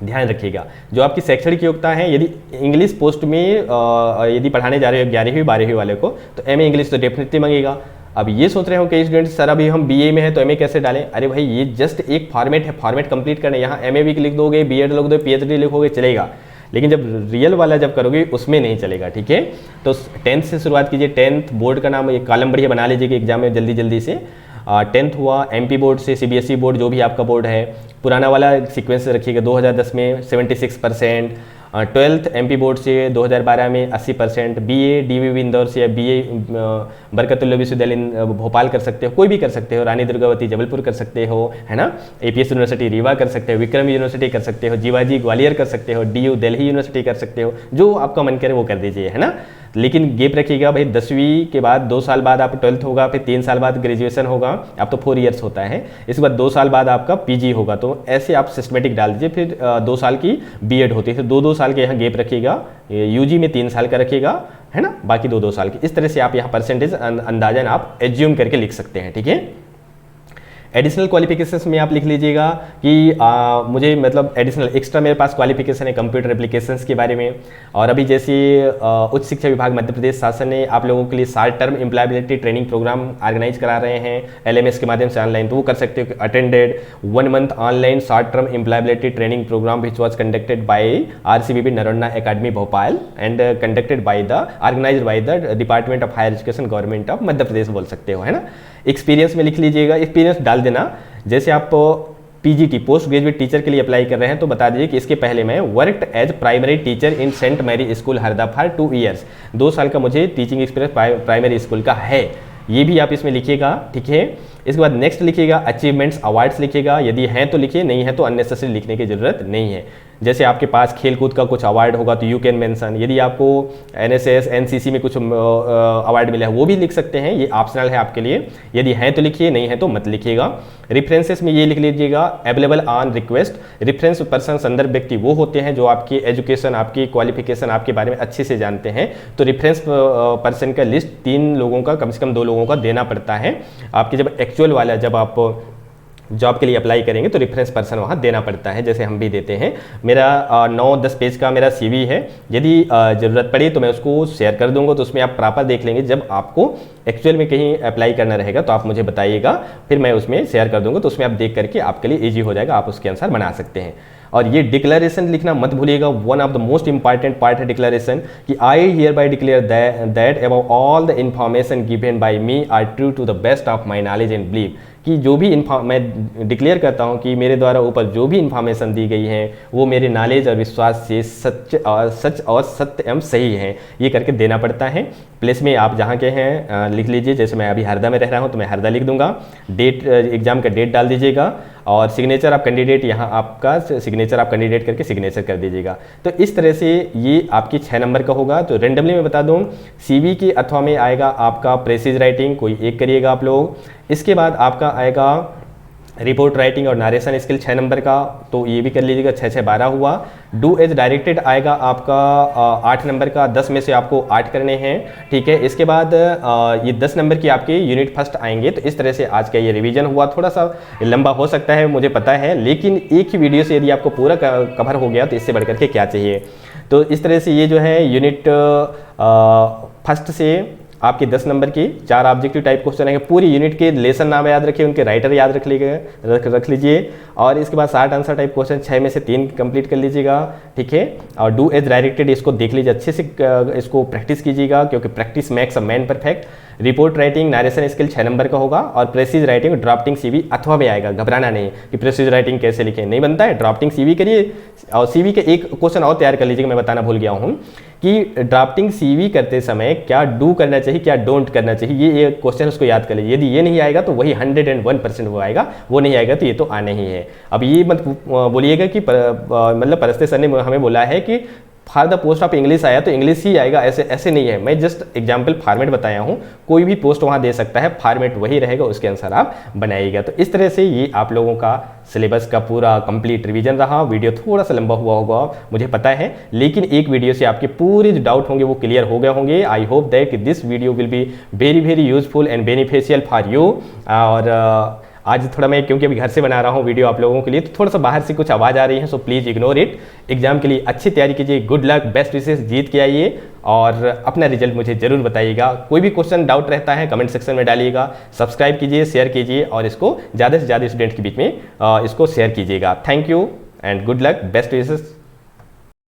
ध्यान रखिएगा, जो आपकी शैक्षणिक योग्यता है, यदि इंग्लिश पोस्ट में यदि पढ़ाने जा रहे हो 11वीं 12वीं वाले को तो एमए इंग्लिश तो डेफिनेटली मांगेगा। अब ये सोच रहे हो कि स्टूडेंट सर अभी हम बीए में है तो एमए कैसे डालें, अरे भाई ये जस्ट एक फॉर्मेट है, फॉर्मेट कंप्लीट करना है, यहाँ एमए भी लिख दोगे, बीएड लिख दोगे, पीएचडी लिखोगे चलेगा, लेकिन जब रियल वाला जब करोगे उसमें नहीं चलेगा। ठीक है, तो 10th से शुरुआत कीजिए, 10th बोर्ड का नाम एक कॉलम बढ़िया बना लीजिए कि एग्जाम में जल्दी से। 10th हुआ एमपी बोर्ड से, सीबीएसई बोर्ड जो भी आपका बोर्ड है, पुराना वाला सीक्वेंस रखिएगा, 2010 में 76%, 12th एमपी बोर्ड से 2012 में 80%, बीए डीवीवी इंदौर से या बीए बरकतुल्लाह विश्वविद्यालय भोपाल कर सकते हो, कोई भी कर सकते हो, रानी दुर्गावती जबलपुर कर सकते हो, है ना, एपीएस यूनिवर्सिटी रीवा कर सकते हो, विक्रम यूनिवर्सिटी कर सकते हो, जीवाजी ग्वालियर कर सकते हो, डीयू दिल्ली यूनिवर्सिटी कर सकते हो, जो आपका मन करे वो कर दीजिए, है ना। लेकिन गेप रखिएगा भाई, 10वीं के बाद 2 साल बाद आप 12th होगा, फिर 3 साल बाद ग्रेजुएशन होगा, अब तो 4 ईयर्स होता है, इसके बाद 2 साल बाद आपका पीजी होगा, तो ऐसे आप सिस्टमेटिक डाल दीजिए। फिर 2 साल की बीएड होती है, फिर 2-2 साल के यहाँ गेप रखिएगा, यूजी में 3 साल का रखिएगा, है ना, बाकी 2-2 साल की। इस तरह से आप यहाँ परसेंटेज अंदाजन आप एज्यूम करके लिख सकते हैं। ठीक है, एडिशनल क्वालिफिकेशंस में आप लिख लीजिएगा कि मुझे मतलब एडिशनल एक्स्ट्रा मेरे पास क्वालिफिकेशन है कंप्यूटर एप्लीकेशंस के बारे में। और अभी जैसे उच्च शिक्षा विभाग मध्य प्रदेश शासन ने आप लोगों के लिए short term employability training programme organise करा रहे हैं LMS के माध्यम से ऑनलाइन, तो वो कर सकते हो। Attended 1 month online short term employability training programme which was conducted by RCVB नरोन्ना academy Bhopal and conducted by the organised by the department of higher education government of Madhya Pradesh बोल सकते हो, है ना। एक्सपीरियंस में लिख लीजिएगा, एक्सपीरियंस डाल देना। जैसे आप पीजीटी पोस्ट ग्रेजुएट टीचर के लिए अप्लाई कर रहे हैं तो बता दीजिए कि इसके पहले मैं worked as primary teacher in Saint Mary school Harda for 2 years, 2 साल का मुझे टीचिंग एक्सपीरियंस प्राइमरी स्कूल का है, ये भी आप इसमें लिखिएगा। ठीक है, इसके बाद नेक्स्ट लिखिएगा अचीवमेंट्स अवार्ड्स लिखिएगा, यदि हैं तो लिखिए, नहीं है तो अननेसेसरी लिखने की जरूरत नहीं है। जैसे आपके पास खेलकूद का कुछ अवार्ड होगा तो यू कैन मेंशन, यदि आपको NSS NCC में कुछ अवार्ड मिला है वो भी लिख सकते हैं, ये ऑप्शनल है आपके लिए, यदि हैं तो लिखिए, नहीं है तो मत लिखिएगा। रेफरेंसेस में ये लिख लीजिएगा available on request. Reference person संदर्भ व्यक्ति वो होते हैं जो आपकी एजुकेशन, आपकी क्वालिफिकेशन, आपके बारे में अच्छे से जानते हैं, तो रेफरेंस पर्सन का लिस्ट 3 लोगों का, कम से कम 2 लोगों का देना पड़ता है। आपके जब एक्चुअल वाला जब आप जॉब के लिए अप्लाई करेंगे तो रेफरेंस पर्सन वहाँ देना पड़ता है, जैसे हम भी देते हैं। मेरा 9-10 पेज का मेरा CV है, यदि ज़रूरत पड़ी तो मैं उसको शेयर कर दूंगा, तो उसमें आप प्रॉपर देख लेंगे। जब आपको एक्चुअल में कहीं अप्लाई करना रहेगा तो आप मुझे बताइएगा, फिर मैं उसमें शेयर कर दूंगा, तो उसमें आप देख करके आपके लिए ईजी हो जाएगा, आप उसके अनुसार बना सकते हैं। और ये डिक्लेरेशन लिखना मत भूलिएगा, one of the most important part है डिक्लेरेशन कि I hereby declare that about all the information given by me are true to the best of my knowledge and believe, कि जो भी मैं डिक्लेयर करता हूँ कि मेरे द्वारा ऊपर जो भी इन्फॉर्मेशन दी गई है वो मेरे नॉलेज और विश्वास से सच और सत्य एवं सही है, ये करके देना पड़ता है। प्लेस में आप जहाँ के हैं लिख लीजिए, जैसे मैं अभी हरदा में रह रहा हूँ तो मैं हरदा लिख दूंगा, डेट एग्जाम का डेट डाल दीजिएगा और सिग्नेचर ऑफ कैंडिडेट, यहाँ आपका सिग्नेचर ऑफ कैंडिडेट करके सिग्नेचर कर दीजिएगा। तो इस तरह से ये आपकी 6 नंबर का होगा। तो रेंडमली मैं बता दूँ, CV के अथवा में आएगा आपका प्रेसिज राइटिंग, कोई एक करिएगा आप लोग। इसके बाद आपका आएगा रिपोर्ट राइटिंग और नारेशन स्किल 6 नंबर का, तो ये भी कर लीजिएगा, 6 6 12 हुआ। डू एज डायरेक्टेड आएगा आपका 8 नंबर का, 10 में से आपको 8 करने हैं, ठीक है। इसके बाद ये 10 नंबर की आपके यूनिट फर्स्ट आएंगे। तो इस तरह से आज का ये रिवीजन हुआ, थोड़ा सा लंबा हो सकता है मुझे पता है, लेकिन एक ही वीडियो से यदि आपको पूरा कवर हो गया तो इससे बढ़कर के क्या चाहिए। तो इस तरह से ये जो है यूनिट फर्स्ट से आपके 10 नंबर की 4 ऑब्जेक्टिव टाइप क्वेश्चन है, पूरी यूनिट के लेसन नाम याद रखिए, उनके राइटर याद रख लीजिए और इसके बाद 60 आंसर टाइप क्वेश्चन 6 में से 3 कंप्लीट कर लीजिएगा, ठीक है। और डू एज डायरेक्टेड इसको देख लीजिए, अच्छे से इसको प्रैक्टिस कीजिएगा, क्योंकि practice makes a man perfect. Report writing narration skill 6 number का होगा और प्रेसिज राइटिंग ड्राफ्टिंग CV अथवा में आएगा, घबराना नहीं कि प्रेसिज राइटिंग कैसे लिखें, नहीं बनता है, ड्राफ्टिंग CV करिए। और CV के एक क्वेश्चन और तैयार कर लीजिएगा, मैं बताना भूल गया हूँ कि ड्राफ्टिंग CV करते समय क्या डू करना चाहिए, क्या डोंट करना चाहिए, ये क्वेश्चन उसको याद कर लीजिए। यदि ये नहीं आएगा तो वही 101% वो आएगा, वो नहीं आएगा तो ये तो आना ही है। अब ये मत बोलिएगा कि मतलब परस्ते सर ने हमें बोला है कि for the post of English आया तो इंग्लिश ही आएगा, ऐसे नहीं है। मैं जस्ट एग्जाम्पल फॉर्मेट बताया हूँ, कोई भी पोस्ट वहाँ दे सकता है, फॉर्मेट वही रहेगा, उसके अनुसार आप बनाइएगा। तो इस तरह से ये आप लोगों का सिलेबस का पूरा कंप्लीट रिवीजन रहा। वीडियो थोड़ा सा लंबा हुआ होगा मुझे पता है, लेकिन एक वीडियो से आपके पूरे जो डाउट होंगे वो क्लियर हो गए होंगे। I hope that this video will be very very useful and beneficial for you. और आज थोड़ा मैं क्योंकि अभी घर से बना रहा हूँ वीडियो आप लोगों के लिए, तो थोड़ा सा बाहर से कुछ आवाज़ आ रही है, so please ignore it. Exam के लिए अच्छी तैयारी कीजिए, गुड लक, बेस्ट विशेस, जीत के आइए और अपना रिजल्ट मुझे ज़रूर बताइएगा। कोई भी क्वेश्चन डाउट रहता है कमेंट सेक्शन में डालिएगा, सब्सक्राइब कीजिए, शेयर कीजिए और इसको ज़्यादा से ज़्यादा स्टूडेंट के बीच में इसको शेयर कीजिएगा। Thank you and good luck, best wishes.